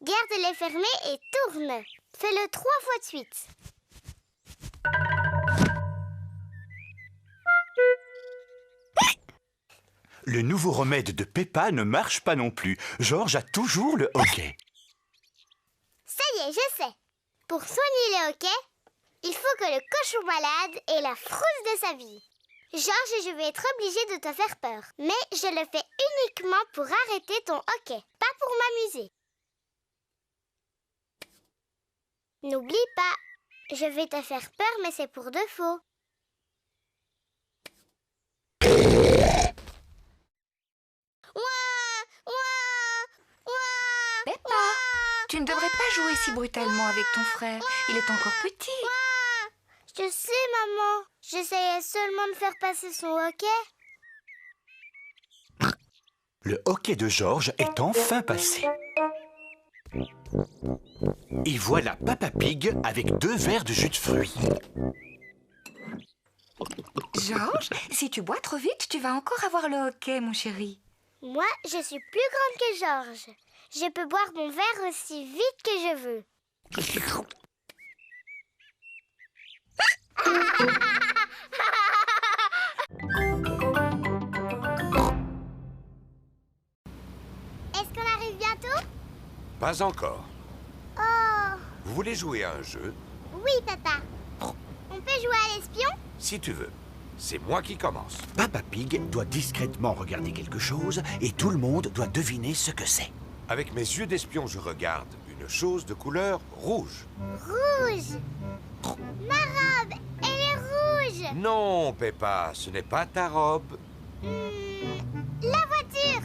Garde-les fermés et tourne. Fais-le 3 fois de suite. Le nouveau remède de Peppa ne marche pas non plus. Georges a toujours le hoquet. Ça y est, je sais. Pour soigner le hoquet, il faut que le cochon malade ait la frousse de sa vie. Georges, je vais être obligée de te faire peur. Mais je le fais uniquement pour arrêter ton hoquet, pas pour m'amuser. N'oublie pas, je vais te faire peur, mais c'est pour de faux. Peppa, tu ne devrais pas jouer si brutalement avec ton frère. Il est encore petit. Je sais, maman. J'essayais seulement de faire passer son hoquet. Le hoquet de Georges est enfin passé. Et voilà Papa Pig avec 2 verres de jus de fruits. Georges, si tu bois trop vite, tu vas encore avoir le hoquet, mon chéri. Moi, je suis plus grande que Georges. Je peux boire mon verre aussi vite que je veux. Est-ce qu'on arrive bientôt? Pas encore. Oh! Vous voulez jouer à un jeu? Oui, papa. On peut jouer à l'espion? Si tu veux. C'est moi qui commence. Papa Pig doit discrètement regarder quelque chose et tout le monde doit deviner ce que c'est. Avec mes yeux d'espion, je regarde une chose de couleur rouge. Rouge! Ma robe, elle est rouge! Non, Peppa, ce n'est pas ta robe. La voiture!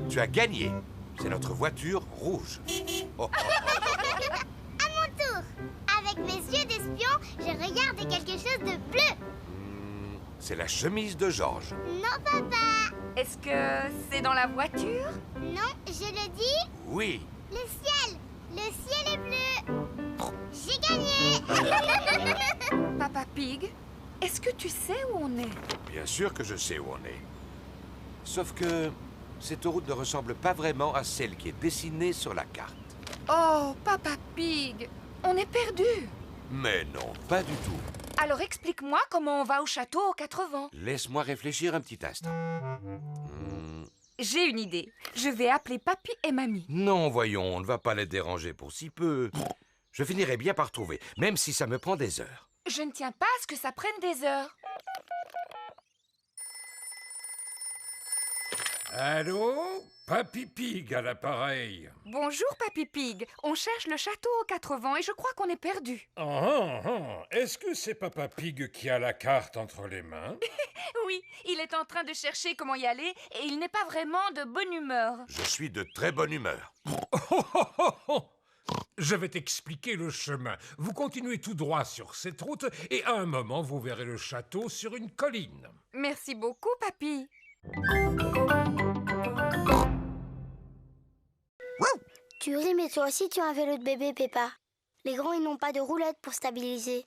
Tu as gagné. C'est notre voiture rouge. Oh. À mon tour. Avec mes yeux d'espion, je regarde quelque chose de bleu. C'est la chemise de Georges. Non, papa. Est-ce que c'est dans la voiture? Non, je le dis. Oui. Le ciel est bleu. J'ai gagné. Papa Pig, est-ce que tu sais où on est? Bien sûr que je sais où on est. Sauf que cette route ne ressemble pas vraiment à celle qui est dessinée sur la carte. Oh, Papa Pig, on est perdu. Mais non, pas du tout. Alors explique-moi comment on va au château aux 4 vents. Laisse-moi réfléchir un petit instant. J'ai une idée. Je vais appeler Papy et Mamie. Non, voyons, on ne va pas les déranger pour si peu. Je finirai bien par trouver, même si ça me prend des heures. Je ne tiens pas à ce que ça prenne des heures. Allô? Papy Pig à l'appareil. Bonjour, Papy Pig. On cherche le château aux 4 vents et je crois qu'on est perdu. Est-ce que c'est Papa Pig qui a la carte entre les mains? Oui, il est en train de chercher comment y aller et il n'est pas vraiment de bonne humeur. Je suis de très bonne humeur. Je vais t'expliquer le chemin. Vous continuez tout droit sur cette route et à un moment, vous verrez le château sur une colline. Merci beaucoup, Papy. Tu ris, mais toi aussi tu as un vélo de bébé, Peppa. Les grands, ils n'ont pas de roulette pour stabiliser.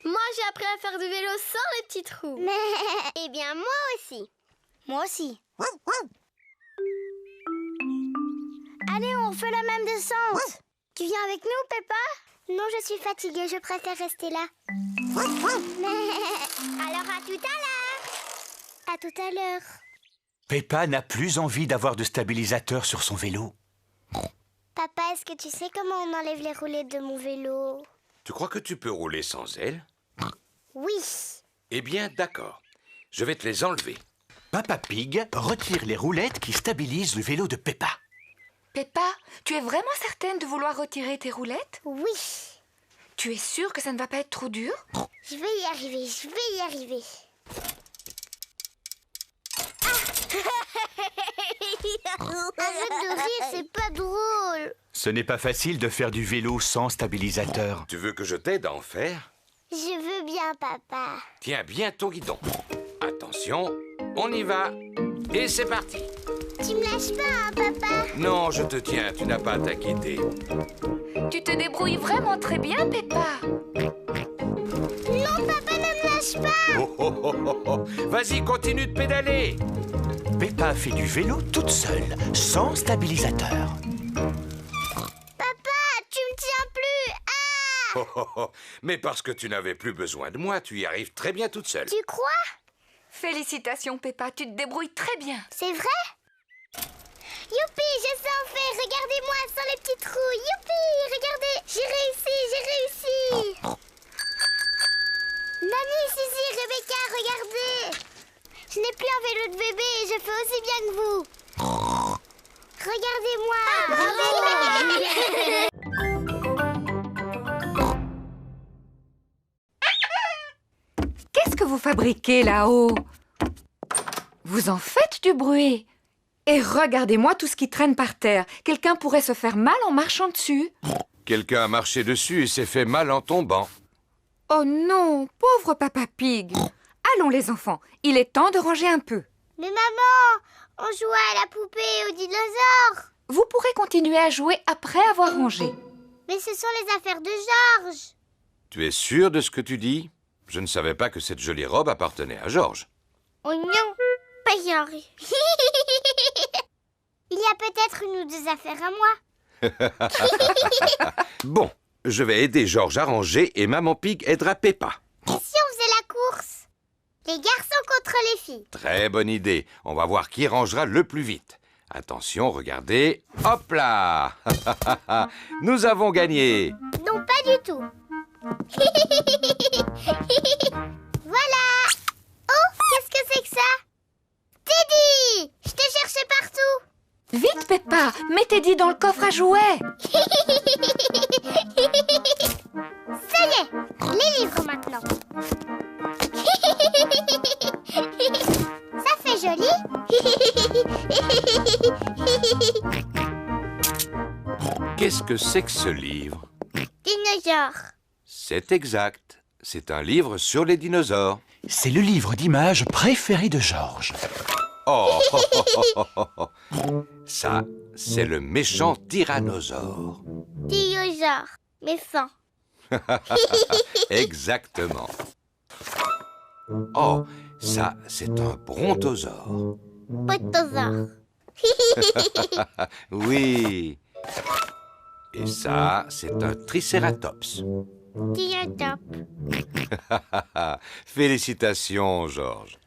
Moi, j'ai appris à faire du vélo sans les petits trous. Mais... Eh bien, moi aussi. Moi aussi. Allez, on fait la même descente. Tu viens avec nous, Peppa? Non, je suis fatiguée, je préfère rester là. Alors, à tout à l'heure. À tout à l'heure. Peppa n'a plus envie d'avoir de stabilisateur sur son vélo. Papa, est-ce que tu sais comment on enlève les roulettes de mon vélo? Tu crois que tu peux rouler sans elles? Oui. Eh bien, d'accord. Je vais te les enlever. Papa Pig retire les roulettes qui stabilisent le vélo de Peppa. Peppa, tu es vraiment certaine de vouloir retirer tes roulettes? Oui. Tu es sûre que ça ne va pas être trop dur? Je vais y arriver, je vais y arriver. Arrête de rire, c'est pas drôle. Ce n'est pas facile de faire du vélo sans stabilisateur. Tu veux que je t'aide à en faire? Je veux bien, papa. Tiens bien ton guidon. Attention, on y va. Et c'est parti. Tu me lâches pas, hein, papa? Non, je te tiens, tu n'as pas à t'inquiéter. Tu te débrouilles vraiment très bien, Peppa. Non, papa, ne me lâche pas. Oh, oh, oh, oh, oh. Vas-y, continue de pédaler. Peppa fait du vélo toute seule, sans stabilisateur. Papa, tu me tiens plus. Ah! Oh, oh, oh. Mais parce que tu n'avais plus besoin de moi, tu y arrives très bien toute seule. Tu crois? Félicitations, Peppa, tu te débrouilles très bien. C'est vrai? Youpi, je sais en faire. Regardez-moi sans les petits trous. Youpi, regardez, j'ai réussi, j'ai réussi. Nani, Suzy, Rebecca, regardez. Je n'ai plus un vélo de bébé et je fais aussi bien que vous. Regardez-moi. Qu'est-ce que vous fabriquez là-haut? Vous en faites du bruit. Et regardez-moi tout ce qui traîne par terre. Quelqu'un pourrait se faire mal en marchant dessus. Quelqu'un a marché dessus et s'est fait mal en tombant. Oh non, pauvre Papa Pig. Allons les enfants, il est temps de ranger un peu. Mais maman, on jouait à la poupée et aux dinosaures. Vous pourrez continuer à jouer après avoir rangé. Mais ce sont les affaires de Georges. Tu es sûr de ce que tu dis? Je ne savais pas que cette jolie robe appartenait à Georges. Oh non, pas Georges. Il y a peut-être une ou deux affaires à moi. Bon, je vais aider Georges à ranger et Maman Pig aidera Peppa. Et si on faisait la course? Les garçons contre les filles. Très bonne idée. On va voir qui rangera le plus vite. Attention, regardez. Hop là! Nous avons gagné. Non, pas du tout. Voilà. Oh, qu'est-ce que c'est que ça? Teddy! Je t'ai cherché partout. Vite, Peppa, mets Teddy dans le coffre à jouets. Ça y est, les livres maintenant. Ça fait joli. Qu'est-ce que c'est que ce livre? Dinosaure. C'est exact. C'est un livre sur les dinosaures. C'est le livre d'images préféré de Georges. Oh, ça, c'est le méchant tyrannosaure. Dinosaure. Méchant. Exactement. Oh, ça, c'est un brontosaure. Potosaure. Oui. Et ça, c'est un tricératops. Triceratops. Félicitations, Georges.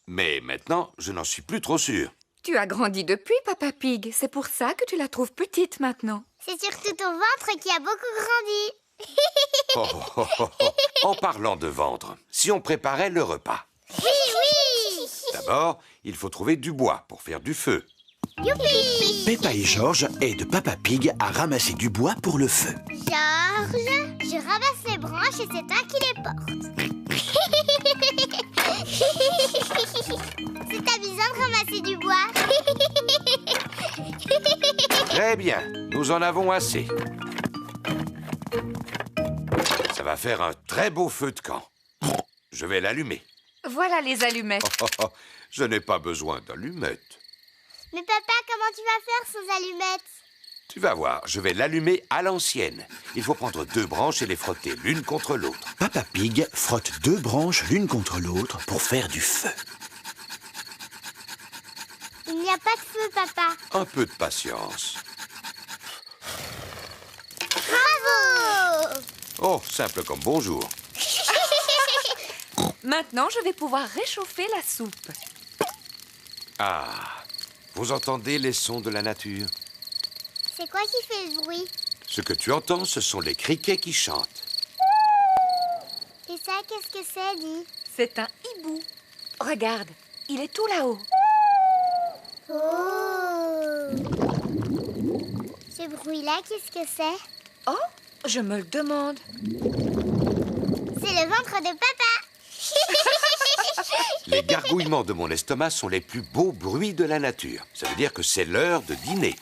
Mais maintenant, je n'en suis plus trop sûr. Tu as grandi depuis, Papa Pig. C'est pour ça que tu la trouves petite maintenant. C'est surtout ton ventre qui a beaucoup grandi. En parlant de ventre, si on préparait le repas. Oui, oui. D'abord, il faut trouver du bois pour faire du feu. Youpi! Peppa et Georges aident Papa Pig à ramasser du bois pour le feu. Georges, je ramasse les branches et c'est toi qui les portes. C'est amusant de ramasser du bois. Très bien, nous en avons assez. Ça va faire un très beau feu de camp. Je vais l'allumer. Voilà les allumettes. Je n'ai pas besoin d'allumettes. Mais papa, comment tu vas faire sans allumettes? Tu vas voir, je vais l'allumer à l'ancienne. Il faut prendre 2 branches et les frotter l'une contre l'autre. Papa Pig frotte 2 branches l'une contre l'autre pour faire du feu. Il n'y a pas de feu, papa. Un peu de patience. Bravo! Oh, simple comme bonjour. Maintenant, je vais pouvoir réchauffer la soupe. Ah, vous entendez les sons de la nature? C'est quoi qui fait le bruit? Ce que tu entends, ce sont les criquets qui chantent. Et ça, qu'est-ce que c'est, dit? C'est un hibou. Regarde, il est tout là-haut. Oh! Ce bruit-là, qu'est-ce que c'est? Oh, je me le demande. C'est le ventre de papa. Les gargouillements de mon estomac sont les plus beaux bruits de la nature. Ça veut dire que c'est l'heure de dîner.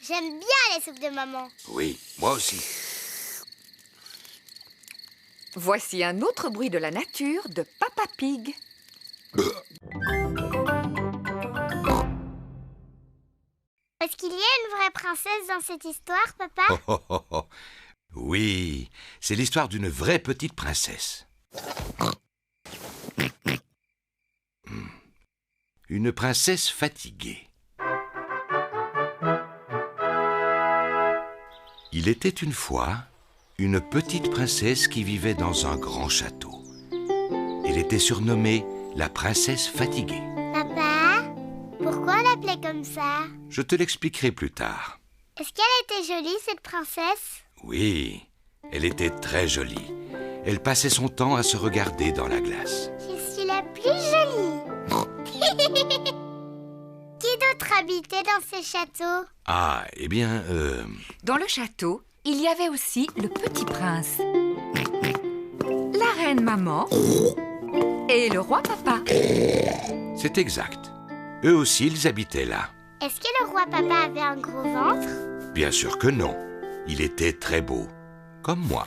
J'aime bien les soupes de maman. Oui, moi aussi. Voici un autre bruit de la nature de Papa Pig. Est-ce qu'il y a une vraie princesse dans cette histoire, papa? Oui, c'est l'histoire d'une vraie petite princesse. Une princesse fatiguée. Il était une fois une petite princesse qui vivait dans un grand château. Elle était surnommée la princesse fatiguée. Papa, pourquoi on l'appelait comme ça? Je te l'expliquerai plus tard. Est-ce qu'elle était jolie, cette princesse? Oui, elle était très jolie. Elle passait son temps à se regarder dans la glace. Je suis la plus jolie. Qui d'autre habitait dans ce château? Ah, eh bien, Dans le château, il y avait aussi le petit prince, la reine maman et le roi papa. c'est exact. Eux aussi, ils habitaient là. Est-ce que le roi papa avait un gros ventre? Bien sûr que non. Il était très beau, comme moi.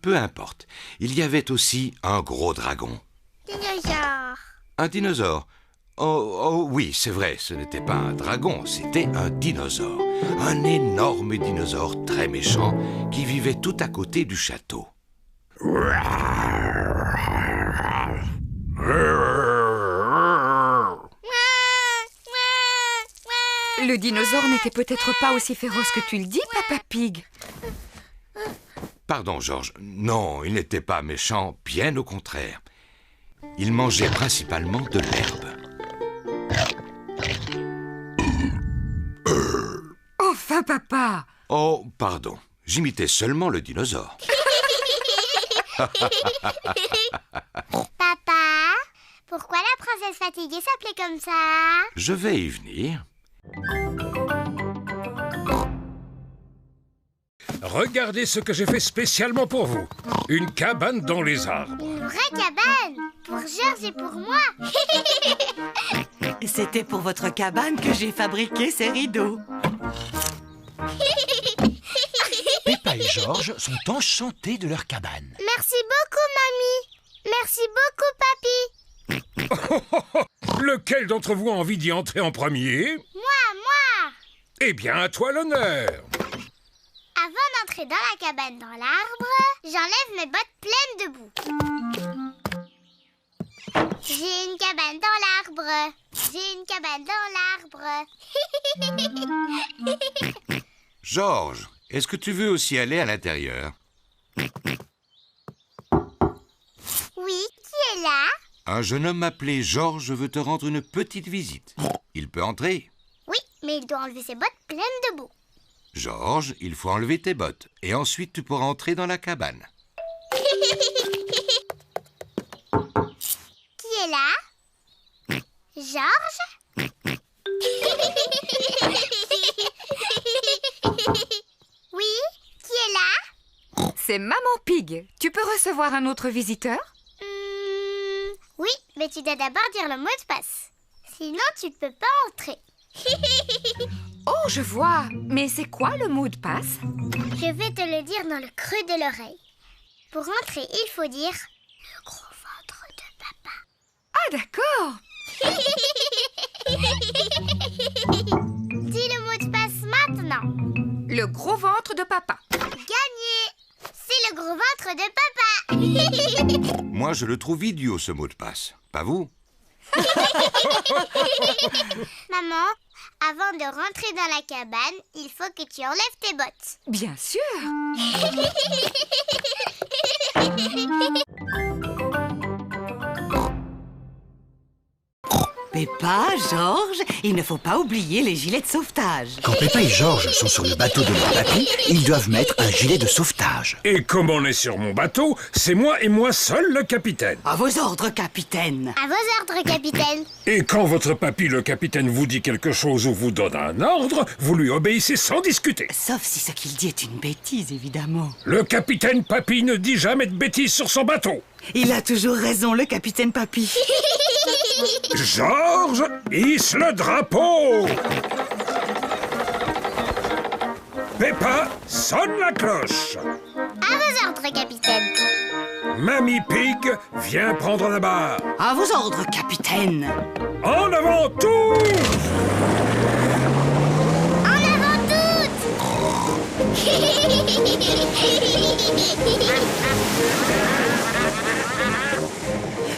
Peu importe. Il y avait aussi un gros dragon. Dinosaure. Un dinosaure. Oh oui, c'est vrai, ce n'était pas un dragon, c'était un dinosaure. Un énorme dinosaure très méchant qui vivait tout à côté du château. Le dinosaure n'était peut-être pas aussi féroce que tu le dis, Papa Pig. Pardon, Georges. Non, il n'était pas méchant, bien au contraire. Il mangeait principalement de l'herbe. Enfin, papa! Oh, pardon. J'imitais seulement le dinosaure. Papa, pourquoi la princesse fatiguée s'appelait comme ça? Je vais y venir. Regardez ce que j'ai fait spécialement pour vous. Une cabane dans les arbres. Une vraie cabane? Pour Georges et pour moi. C'était pour votre cabane que j'ai fabriqué ces rideaux. Peppa et Georges sont enchantés de leur cabane. Merci beaucoup, mamie. Merci beaucoup, papy. Lequel d'entre vous a envie d'y entrer en premier? Moi. Eh bien, à toi l'honneur. Avant d'entrer dans la cabane dans l'arbre, j'enlève mes bottes pleines de boue. J'ai une cabane dans l'arbre. J'ai une cabane dans l'arbre. Georges, est-ce que tu veux aussi aller à l'intérieur? Oui, qui est là? Un jeune homme appelé Georges veut te rendre une petite visite. Il peut entrer? Oui, mais il doit enlever ses bottes pleines de boue. Georges, il faut enlever tes bottes. Et ensuite, tu pourras entrer dans la cabane. Qui est là? Georges? Oui, qui est là? C'est Maman Pig. Tu peux recevoir un autre visiteur? Oui, mais tu dois d'abord dire le mot de passe. Sinon, tu ne peux pas entrer. Oh, je vois. Mais c'est quoi le mot de passe? Je vais te le dire dans le creux de l'oreille. Pour entrer, il faut dire le gros ventre de papa. Ah, d'accord. Dis le mot de passe maintenant. Le gros ventre de papa. Gagné! C'est le gros ventre de papa. Moi, je le trouve idiot, ce mot de passe. Pas vous? Maman, avant de rentrer dans la cabane, il faut que tu enlèves tes bottes. Bien sûr. Peppa, Georges, il ne faut pas oublier les gilets de sauvetage. Quand Peppa et Georges sont sur le bateau de leur papy, ils doivent mettre un gilet de sauvetage. Et comme on est sur mon bateau, c'est moi et moi seul le capitaine. À vos ordres, capitaine. À vos ordres, capitaine. Et quand votre papy, le capitaine, vous dit quelque chose ou vous donne un ordre, vous lui obéissez sans discuter. Sauf si ce qu'il dit est une bêtise, évidemment. Le capitaine Papy ne dit jamais de bêtises sur son bateau. Il a toujours raison, le capitaine Papy. Georges, hisse le drapeau. Peppa, sonne la cloche. À vos ordres, capitaine. Mamie Pig, viens prendre la barre. À vos ordres, capitaine. En avant tous. En avant toutes.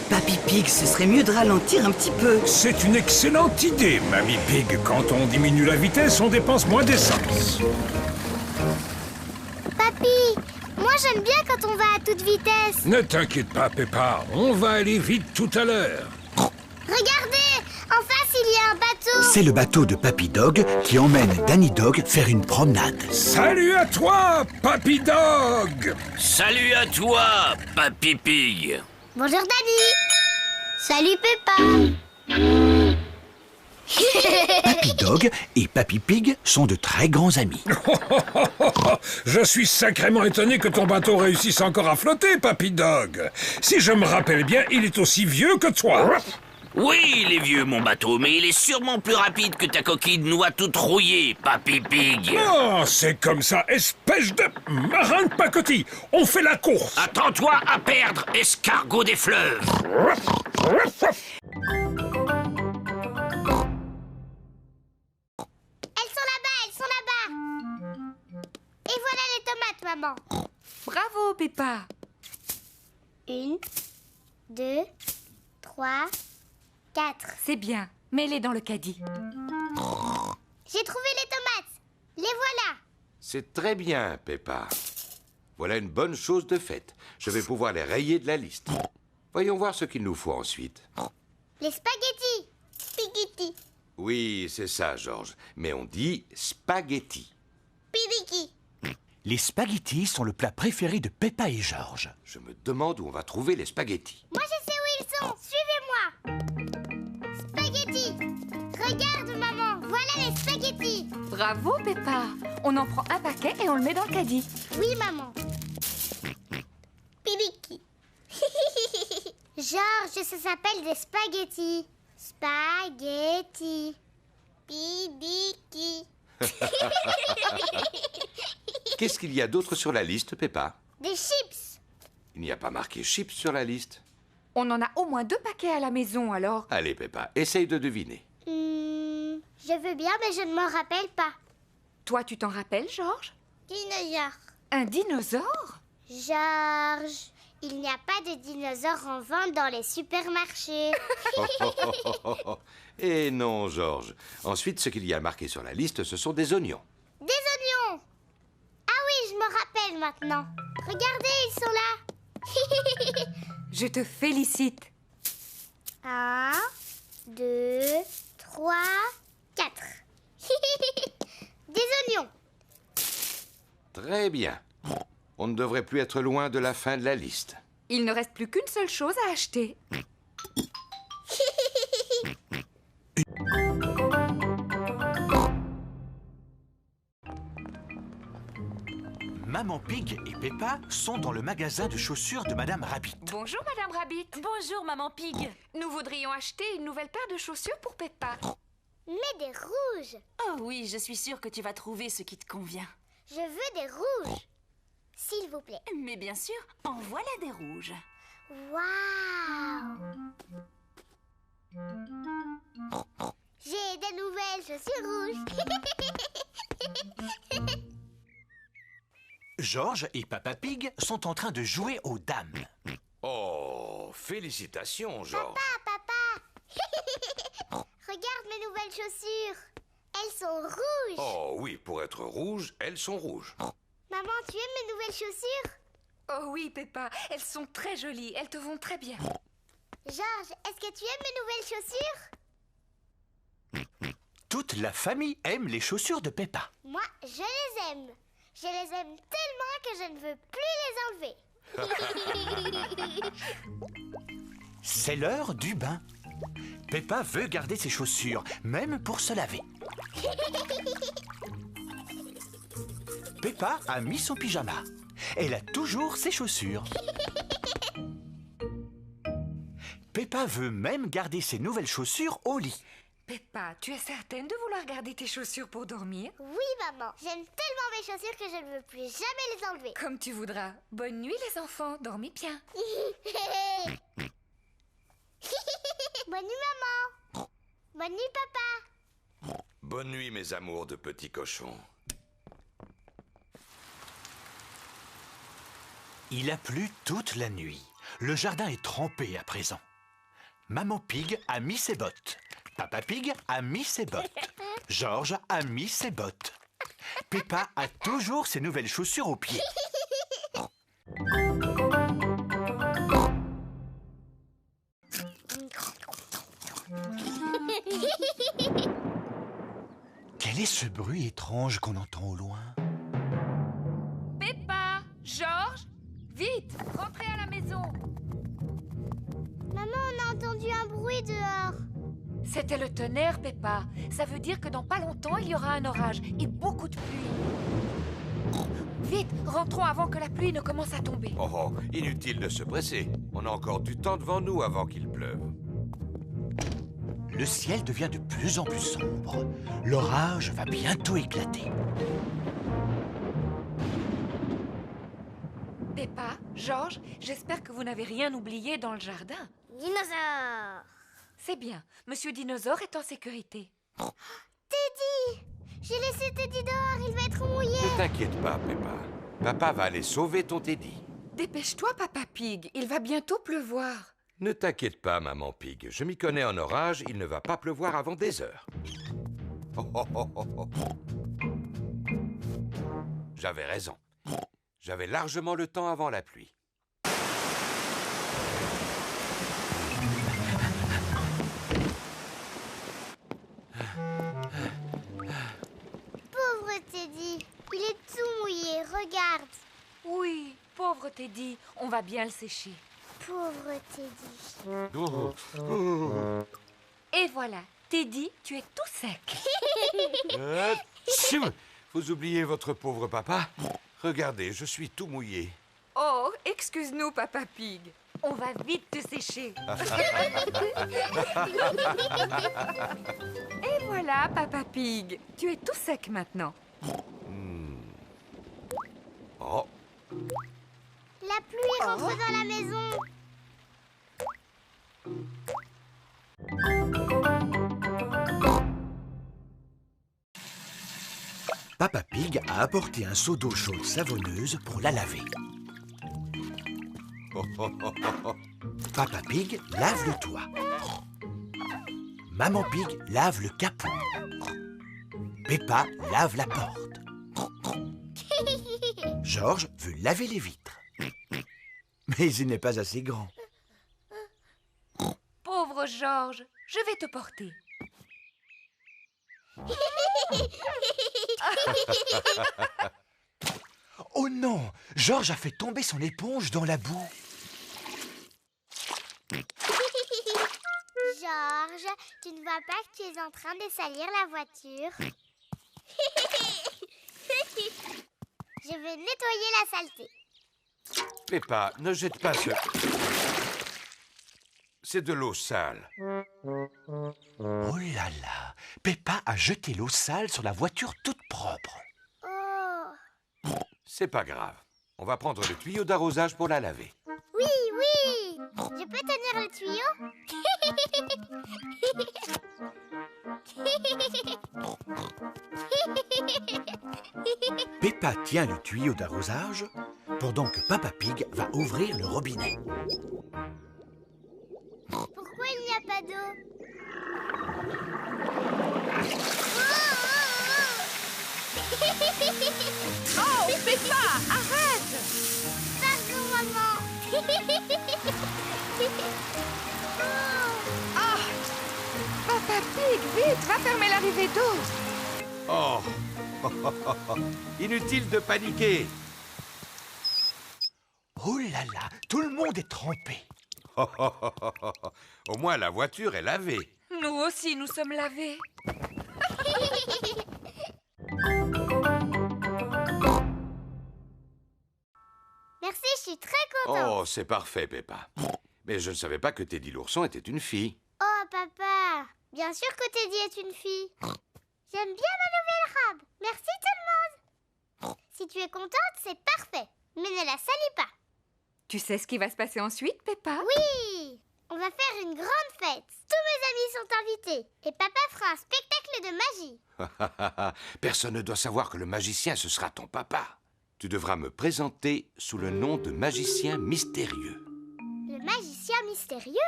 Papy Pig, ce serait mieux de ralentir un petit peu. C'est une excellente idée, Mamie Pig. Quand on diminue la vitesse, on dépense moins d'essence. Papy, moi j'aime bien quand on va à toute vitesse. Ne t'inquiète pas, Peppa. On va aller vite tout à l'heure. Regardez, en face il y a un bateau. C'est le bateau de Papy Dog qui emmène Danny Dog faire une promenade. Salut à toi, Papy Dog. Salut à toi, Papy Pig. Bonjour Danny. Salut Peppa. Papy Dog et Papy Pig sont de très grands amis. Je suis sacrément étonné que ton bateau réussisse encore à flotter, Papy Dog. Si je me rappelle bien, il est aussi vieux que toi. Oui, il est vieux, mon bateau, mais il est sûrement plus rapide que ta coquille de noix toute rouillée, Papy Pig. Oh, c'est comme ça, espèce de marin de pacotille. On fait la course. Attends-toi à perdre, escargot des fleuves. Elles sont là-bas. Et voilà les tomates, maman. Bravo, Peppa. 1, 2, 3, 4. C'est bien. Mets-les dans le caddie. J'ai trouvé les tomates. Les voilà. C'est très bien, Peppa. Voilà une bonne chose de faite. Je vais pouvoir les rayer de la liste. Voyons voir ce qu'il nous faut ensuite. Les spaghettis. Spaghetti. Oui, c'est ça, Georges. Mais on dit spaghetti. Pidiki. Les spaghettis sont le plat préféré de Peppa et Georges. Je me demande où on va trouver les spaghettis. Moi, je sais où ils sont. Suivez-moi. Spaghettis. Regarde, maman. Voilà les spaghettis. Bravo, Peppa. On en prend un paquet et on le met dans le caddie. Oui, maman. Pidiki. Georges, ça s'appelle des spaghettis. Spaghetti. Pidiki. Qu'est-ce qu'il y a d'autre sur la liste, Peppa? Des chips. Il n'y a pas marqué chips sur la liste. On en a au moins 2 paquets à la maison, alors. Allez, Peppa, essaye de deviner. Je veux bien, mais je ne m'en rappelle pas. Toi, tu t'en rappelles, Georges? Dinosaure. Un dinosaure? Georges, il n'y a pas de dinosaures en vente dans les supermarchés. Eh non, Georges. Ensuite, ce qu'il y a marqué sur la liste, ce sont des oignons. Des oignons. Ah oui, je me rappelle maintenant. Regardez, ils sont là. Je te félicite. 1, 2, 3, 4. Des oignons. Très bien. On ne devrait plus être loin de la fin de la liste. Il ne reste plus qu'une seule chose à acheter. Maman Pig et Peppa sont dans le magasin de chaussures de Madame Rabbit. Bonjour, Madame Rabbit. Bonjour, Maman Pig. Nous voudrions acheter une nouvelle paire de chaussures pour Peppa. Mais des rouges. Oh oui, je suis sûre que tu vas trouver ce qui te convient. Je veux des rouges. S'il vous plaît. Mais bien sûr, en voilà des rouges. Waouh! J'ai des nouvelles chaussures rouges. Georges et Papa Pig sont en train de jouer aux dames. Oh, félicitations, Georges. Papa! Regarde mes nouvelles chaussures. Elles sont rouges. Oh oui, pour être rouges, elles sont rouges. Maman, tu aimes mes nouvelles chaussures? Oh oui, Peppa, elles sont très jolies, elles te vont très bien. Georges, est-ce que tu aimes mes nouvelles chaussures? Toute la famille aime les chaussures de Peppa. Moi, je les aime. Je les aime tellement que je ne veux plus les enlever. C'est l'heure du bain. Peppa veut garder ses chaussures, même pour se laver. Peppa a mis son pyjama. Elle a toujours ses chaussures. Peppa veut même garder ses nouvelles chaussures au lit. Peppa, tu es certaine de vouloir garder tes chaussures pour dormir? Oui, maman. J'aime tellement mes chaussures que je ne veux plus jamais les enlever. Comme tu voudras. Bonne nuit, les enfants. Dormez bien. Bonne nuit, maman. Bonne nuit, papa. Bonne nuit, mes amours de petits cochons. Il a plu toute la nuit. Le jardin est trempé à présent. Maman Pig a mis ses bottes. Papa Pig a mis ses bottes. Georges a mis ses bottes. Peppa a toujours ses nouvelles chaussures aux pieds. Quel est ce bruit étrange qu'on entend au loin? Peppa, Georges, vite, rentrez à la maison. Maman, on a entendu un bruit dehors. C'était le tonnerre, Peppa. Ça veut dire que dans pas longtemps, il y aura un orage et beaucoup de pluie. Vite, rentrons avant que la pluie ne commence à tomber. Oh, oh, inutile de se presser. On a encore du temps devant nous avant qu'il pleuve. Le ciel devient de plus en plus sombre. L'orage va bientôt éclater. Peppa, Georges, j'espère que vous n'avez rien oublié dans le jardin. Dinosaure. C'est bien. Monsieur Dinosaure est en sécurité. Teddy! J'ai laissé Teddy dehors, il va être mouillé. Ne t'inquiète pas, Peppa. Papa va aller sauver ton Teddy. Dépêche-toi, Papa Pig. Il va bientôt pleuvoir. Ne t'inquiète pas, Maman Pig. Je m'y connais en orage, il ne va pas pleuvoir avant des heures. Oh, oh, oh, oh, oh. J'avais raison. J'avais largement le temps avant la pluie. Pauvre Teddy, il est tout mouillé, regarde. Oui, pauvre Teddy, on va bien le sécher. Pauvre Teddy. Oh, oh. Et voilà, Teddy, tu es tout sec. Vous oubliez votre pauvre papa? Regardez, je suis tout mouillé. Oh, excuse-nous, Papa Pig. On va vite te sécher. Et voilà, Papa Pig. Tu es tout sec maintenant. Oh, La pluie rentre dans la maison. Papa Pig a apporté un seau d'eau chaude savonneuse pour la laver. Papa Pig lave le toit. Maman Pig lave le capot. Peppa lave la porte. Georges veut laver les vitres. Mais il n'est pas assez grand. Pauvre Georges, je vais te porter. Oh non! Georges a fait tomber son éponge dans la boue. Georges, tu ne vois pas que tu es en train de salir la voiture? Je vais nettoyer la saleté. Peppa, ne jette pas ce... C'est de l'eau sale. Oh là là! Peppa a jeté l'eau sale sur la voiture toute propre. Oh! C'est pas grave. On va prendre le tuyau d'arrosage pour la laver. Oui, oui! Je peux tenir le tuyau? Peppa tient le tuyau d'arrosage pendant que Papa Pig va ouvrir le robinet. Pourquoi il n'y a pas d'eau? Oh, Peppa, arrête! Pardon, maman. Ah! Papa Pig, vite, va fermer l'arrivée d'eau. Oh! Inutile de paniquer. Oh là là! Tout le monde est trempé. Au moins, la voiture est lavée. Nous aussi, nous sommes lavés. Merci, je suis très contente. Oh, c'est parfait, Peppa. Mais je ne savais pas que Teddy l'ourson était une fille. Oh, papa, bien sûr que Teddy est une fille. J'aime bien ma nouvelle robe. Merci tout le monde. Si tu es contente, c'est parfait. Mais ne la salis pas. Tu sais ce qui va se passer ensuite, Peppa? Oui, on va faire une grande fête. Tous mes amis sont invités. Et papa fera un spectacle de magie. Personne ne doit savoir que le magicien, ce sera ton papa. Tu devras me présenter sous le nom de magicien mystérieux. Le magicien mystérieux?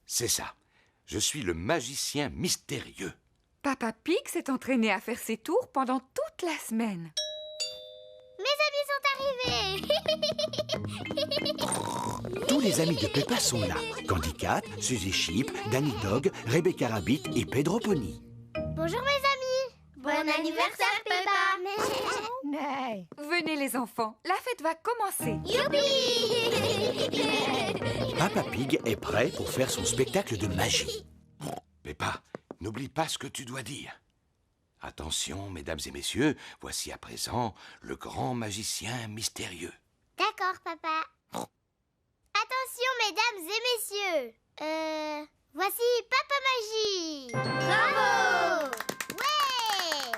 C'est ça. Je suis le magicien mystérieux. Papa Pig s'est entraîné à faire ses tours pendant toute la semaine. Mes amis sont arrivés. Tous les amis de Peppa sont là. Candy Cat, Suzy Sheep, Danny Dog, Rebecca Rabbit et Pedro Pony. Bonjour mes amis. Bon anniversaire, Peppa. Venez les enfants, la fête va commencer. Youpi! Papa Pig est prêt pour faire son spectacle de magie. Peppa, n'oublie pas ce que tu dois dire. Attention, mesdames et messieurs, voici à présent le grand magicien mystérieux. D'accord, papa. Attention, mesdames et messieurs. Voici Papa Magie. Bravo! Ouais!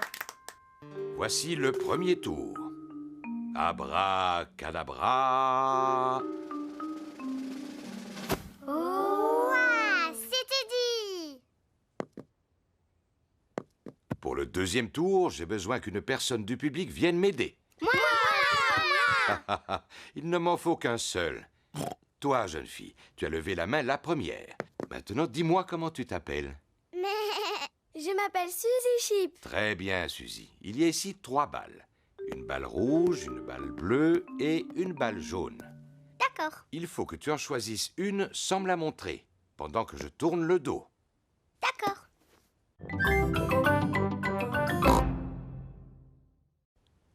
Voici le premier tour. Abracadabra. Ouah, c'était dit. Pour le deuxième tour, j'ai besoin qu'une personne du public vienne m'aider. Moi! Il ne m'en faut qu'un seul. Toi, jeune fille, tu as levé la main la première. Maintenant, dis-moi comment tu t'appelles. Mais je m'appelle Suzy Sheep. Très bien, Suzy. Il y a ici 3 balles. Une balle rouge, une balle bleue et une balle jaune. D'accord. Il faut que tu en choisisses une sans me la montrer, pendant que je tourne le dos. D'accord.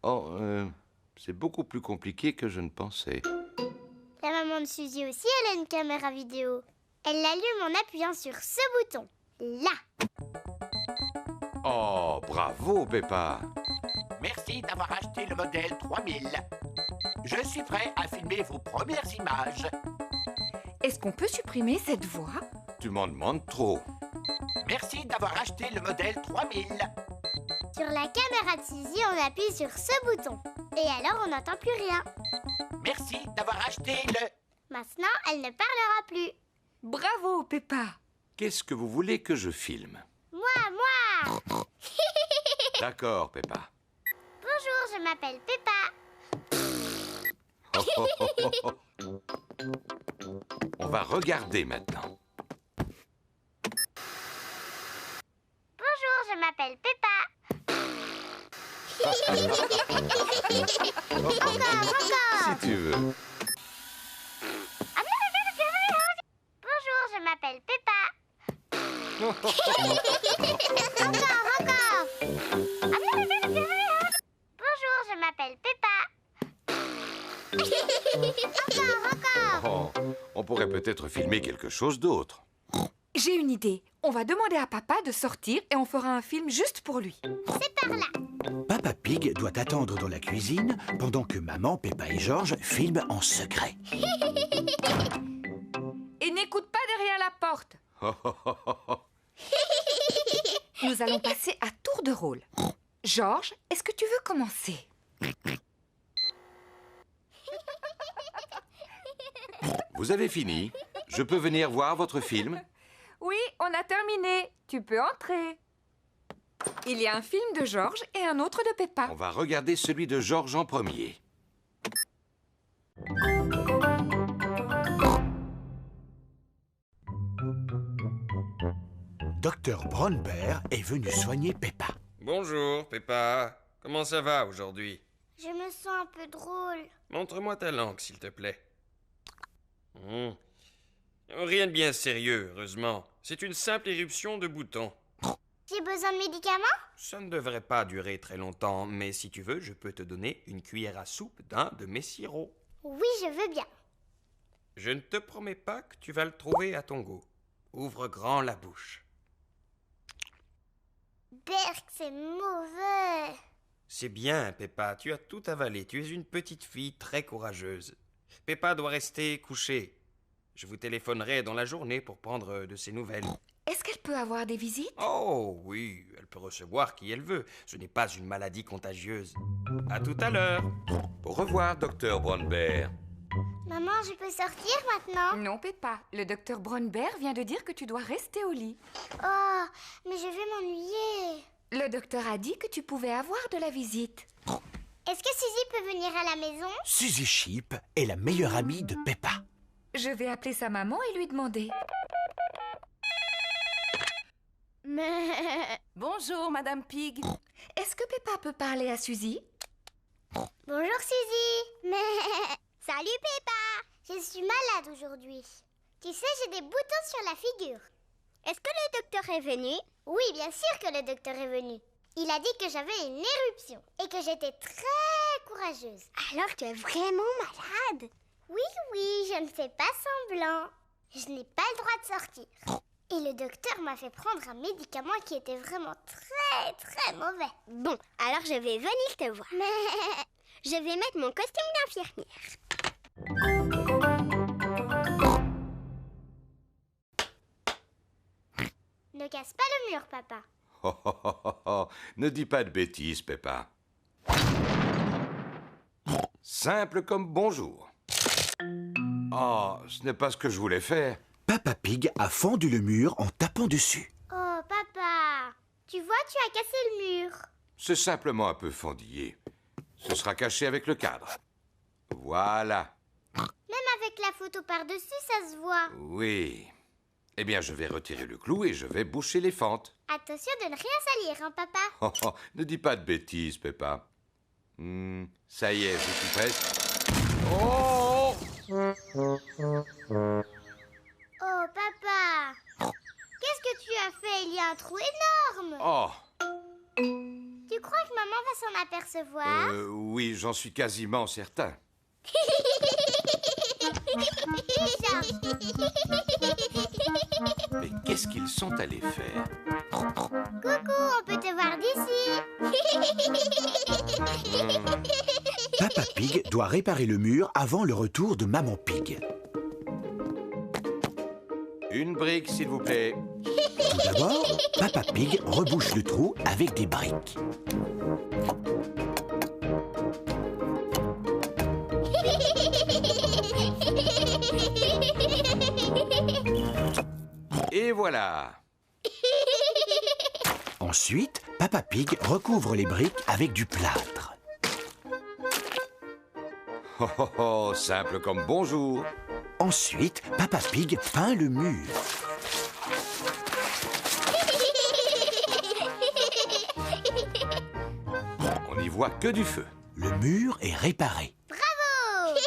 Oh, c'est beaucoup plus compliqué que je ne pensais. La maman de Suzy aussi, elle a une caméra vidéo. Elle l'allume en appuyant sur ce bouton. Là. Oh, bravo, Peppa. Merci d'avoir acheté le modèle 3000. Je suis prêt à filmer vos premières images. Est-ce qu'on peut supprimer cette voix? Tu m'en demandes trop. Merci d'avoir acheté le modèle 3000. Sur la caméra de Suzy, on appuie sur ce bouton. Et alors, on n'entend plus rien. Merci d'avoir acheté le... Maintenant, elle ne parlera plus. Bravo, Peppa. Qu'est-ce que vous voulez que je filme? Moi D'accord, Peppa. Bonjour, je m'appelle Peppa. On va regarder maintenant. Bonjour, je m'appelle Peppa. Encore. Si tu veux. Bonjour, je m'appelle Peppa. Encore. Bonjour, je m'appelle Peppa. Encore. Oh, on pourrait peut-être filmer quelque chose d'autre. J'ai une idée. On va demander à papa de sortir et on fera un film juste pour lui. C'est par là. Papa Pig doit attendre dans la cuisine pendant que maman, Peppa et George filment en secret. Et n'écoute pas derrière la porte. Nous allons passer à tour de rôle. George, est-ce que tu veux commencer? Vous avez fini? Je peux venir voir votre film? Oui, on a terminé. Tu peux entrer. Il y a un film de George et un autre de Peppa. On va regarder celui de George en premier. Docteur Brown Bear est venu soigner Peppa. Bonjour, Peppa. Comment ça va aujourd'hui? Je me sens un peu drôle. Montre-moi ta langue, s'il te plaît. Rien de bien sérieux, heureusement. C'est une simple éruption de boutons. J'ai besoin de médicaments? Ça ne devrait pas durer très longtemps, mais si tu veux, je peux te donner une cuillère à soupe d'un de mes sirops. Oui, je veux bien. Je ne te promets pas que tu vas le trouver à ton goût. Ouvre grand la bouche. Berk, c'est mauvais. C'est bien, Peppa, tu as tout avalé. Tu es une petite fille très courageuse. Peppa doit rester couchée. Je vous téléphonerai dans la journée pour prendre de ses nouvelles. Est-ce qu'elle peut avoir des visites? Oh, oui, elle peut recevoir qui elle veut. Ce n'est pas une maladie contagieuse. À tout à l'heure. Au revoir, docteur Brown Bear. Maman, je peux sortir maintenant? Non, Peppa. Le docteur Brown Bear vient de dire que tu dois rester au lit. Oh, mais je vais m'ennuyer. Le docteur a dit que tu pouvais avoir de la visite. Est-ce que Suzy peut venir à la maison? Suzy Sheep est la meilleure amie de Peppa. Je vais appeler sa maman et lui demander. Bonjour, Madame Pig. Est-ce que Peppa peut parler à Suzy? Bonjour, Suzy. Salut, Peppa. Je suis malade aujourd'hui. Tu sais, j'ai des boutons sur la figure. Est-ce que le docteur est venu? Oui, bien sûr que le docteur est venu. Il a dit que j'avais une éruption et que j'étais très courageuse. Alors tu es vraiment malade? Oui, je ne fais pas semblant. Je n'ai pas le droit de sortir. Et le docteur m'a fait prendre un médicament qui était vraiment très, très mauvais. Bon, alors je vais venir te voir. Mais je vais mettre mon costume d'infirmière. Ne casse pas le mur, papa. Ne dis pas de bêtises, Peppa. Simple comme bonjour. Oh, ce n'est pas ce que je voulais faire. Peppa Pig a fendu le mur en tapant dessus. Oh, papa, tu vois, tu as cassé le mur. C'est simplement un peu fendillé. Ce sera caché avec le cadre. Voilà. Même avec la photo par-dessus, ça se voit. Oui. Eh bien, je vais retirer le clou et je vais boucher les fentes. Attention de ne rien salir, hein, papa? Ne dis pas de bêtises, Peppa. Ça y est, je suis presque. Oh! Oh, papa! Qu'est-ce que tu as fait? Il y a un trou énorme! Oh! Tu crois que maman va s'en apercevoir? Oui, j'en suis quasiment certain. Mais qu'est-ce qu'ils sont allés faire? Coucou, on peut te voir d'ici. Peppa Pig doit réparer le mur avant le retour de Maman Pig. Une brique, s'il vous plaît. Tout d'abord, Papa Pig rebouche le trou avec des briques. Et voilà. Ensuite, Papa Pig recouvre les briques avec du plâtre. Oh, oh, oh, simple comme bonjour. Ensuite, Papa Pig peint le mur. On n'y voit que du feu. Le mur est réparé. Bravo!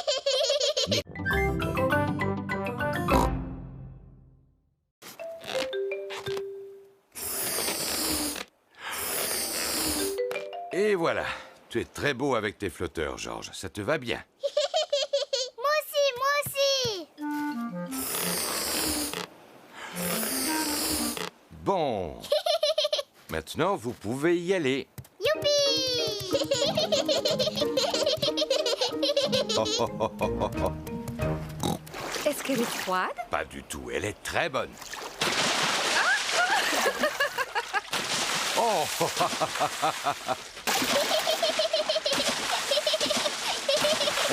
Et voilà. Tu es très beau avec tes flotteurs, Georges. Ça te va bien. Moi aussi, moi aussi. Bon. Maintenant, vous pouvez y aller. Youpi! Oh, oh, oh, oh, oh, oh. Est-ce qu'elle est froide? Pas du tout. Elle est très bonne. Oh.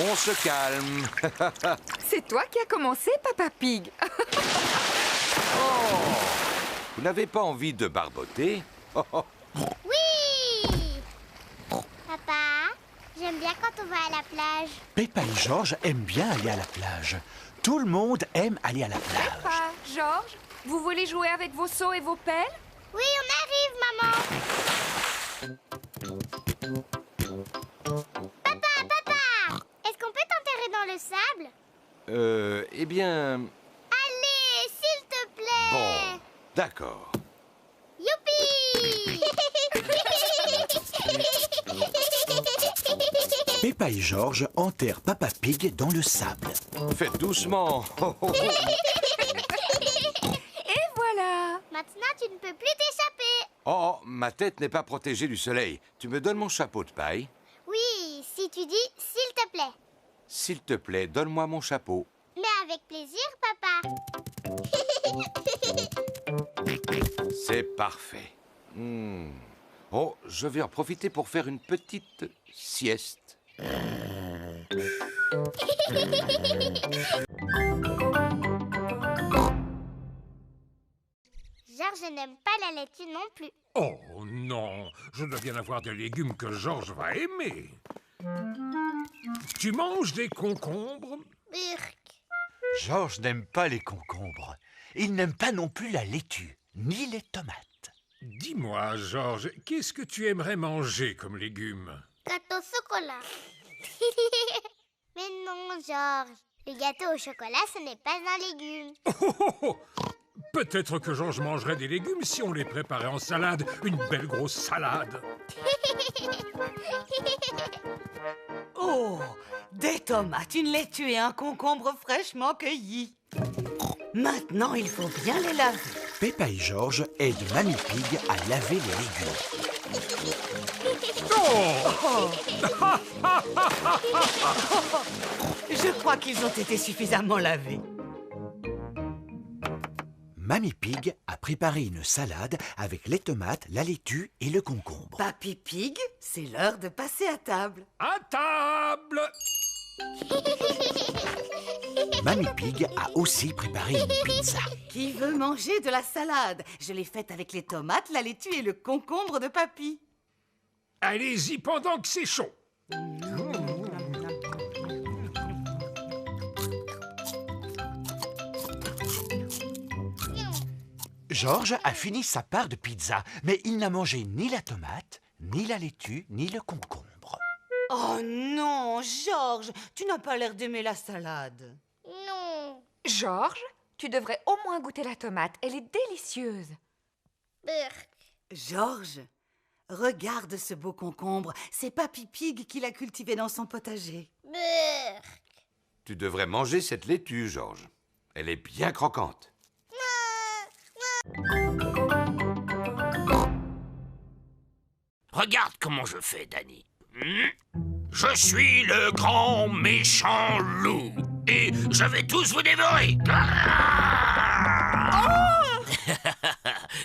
On se calme. C'est toi qui as commencé, Papa Pig. Oh. Vous n'avez pas envie de barboter? Oh, oh. Oui! Papa, j'aime bien quand on va à la plage. Peppa et Georges aiment bien aller à la plage. Tout le monde aime aller à la plage. Peppa, Georges, vous voulez jouer avec vos seaux et vos pelles? Oui, on arrive, maman. Papa, est-ce qu'on peut t'enterrer dans le sable? Eh bien... Allez, s'il te plaît. Bon, d'accord. Youpi! Peppa et Georges enterrent Papa Pig dans le sable. Faites doucement. Oh, oh, oh. Et voilà. Maintenant, tu ne peux plus t'échapper. Oh, ma tête n'est pas protégée du soleil. Tu me donnes mon chapeau de paille? Oui, si tu dis s'il te plaît. S'il te plaît, donne-moi mon chapeau. Mais avec plaisir, papa. C'est parfait. Oh, je vais en profiter pour faire une petite sieste. Georges n'aime pas la laitue non plus. Oh non, je dois bien avoir des légumes que Georges va aimer. Tu manges des concombres? Burk. Georges n'aime pas les concombres. Il n'aime pas non plus la laitue, ni les tomates. Dis-moi, Georges, qu'est-ce que tu aimerais manger comme légumes? Gâteau au chocolat. Mais non, Georges. Le gâteau au chocolat, ce n'est pas un légume. Oh, oh, oh. Peut-être que Georges mangerait des légumes si on les préparait en salade. Une belle grosse salade. Oh, des tomates, une laitue et un concombre fraîchement cueillis. Maintenant, il faut bien les laver. Peppa et Georges aident Mamie Pig à laver les légumes. Oh. Je crois qu'ils ont été suffisamment lavés. Mamie Pig a préparé une salade avec les tomates, la laitue et le concombre. Papy Pig, c'est l'heure de passer à table. À table! Mamie Pig a aussi préparé une pizza. Qui veut manger de la salade? Je l'ai faite avec les tomates, la laitue et le concombre de Papy. Allez-y pendant que c'est chaud. Georges a fini sa part de pizza, mais il n'a mangé ni la tomate, ni la laitue, ni le concombre. Oh non, Georges, tu n'as pas l'air d'aimer la salade. Non. Georges, tu devrais au moins goûter la tomate. Elle est délicieuse. Burk. Georges, regarde ce beau concombre. C'est Papy Pig qui l'a cultivé dans son potager. Burk. Tu devrais manger cette laitue, Georges. Elle est bien croquante. Regarde comment je fais, Danny. Je suis le grand méchant loup et je vais tous vous dévorer.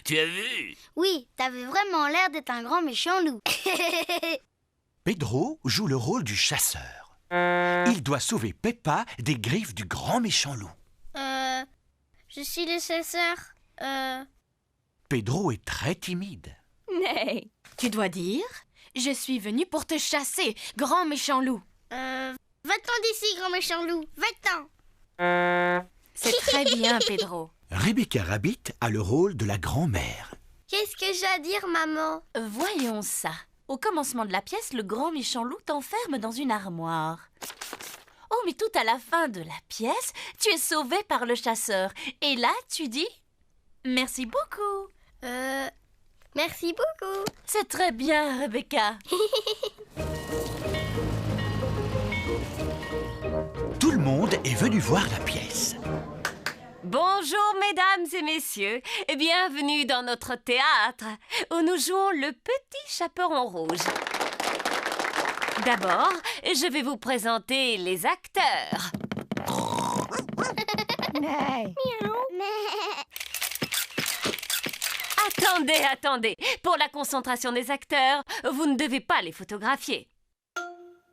Tu as vu? Oui, t'avais vraiment l'air d'être un grand méchant loup. Pedro joue le rôle du chasseur. Il doit sauver Peppa des griffes du grand méchant loup. Je suis le chasseur. Pedro est très timide. Mais tu dois dire, je suis venu pour te chasser, grand méchant loup. Va-t'en d'ici, grand méchant loup. Va-t'en. C'est très bien, Pedro. Rebecca Rabbit a le rôle de la grand-mère. Qu'est-ce que j'ai à dire, maman? Voyons ça. Au commencement de la pièce, le grand méchant loup t'enferme dans une armoire. Oh, mais tout à la fin de la pièce, tu es sauvé par le chasseur. Et là, tu dis « Merci beaucoup ». Merci beaucoup. C'est très bien, Rebecca. Tout le monde est venu voir la pièce. Bonjour, mesdames et messieurs. Et bienvenue dans notre théâtre, où nous jouons le Petit Chaperon Rouge. D'abord, je vais vous présenter les acteurs. Attendez. Pour la concentration des acteurs, vous ne devez pas les photographier.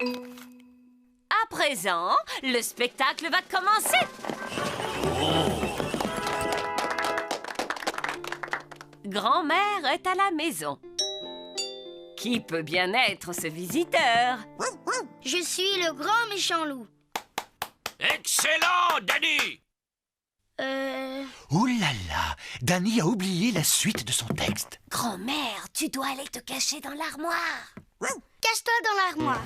À présent, le spectacle va commencer. Grand-mère est à la maison. Qui peut bien être ce visiteur? Je suis le grand méchant loup. Excellent, Danny! Ouh là là, Danny a oublié la suite de son texte. Grand-mère, tu dois aller te cacher dans l'armoire. Cache-toi dans l'armoire.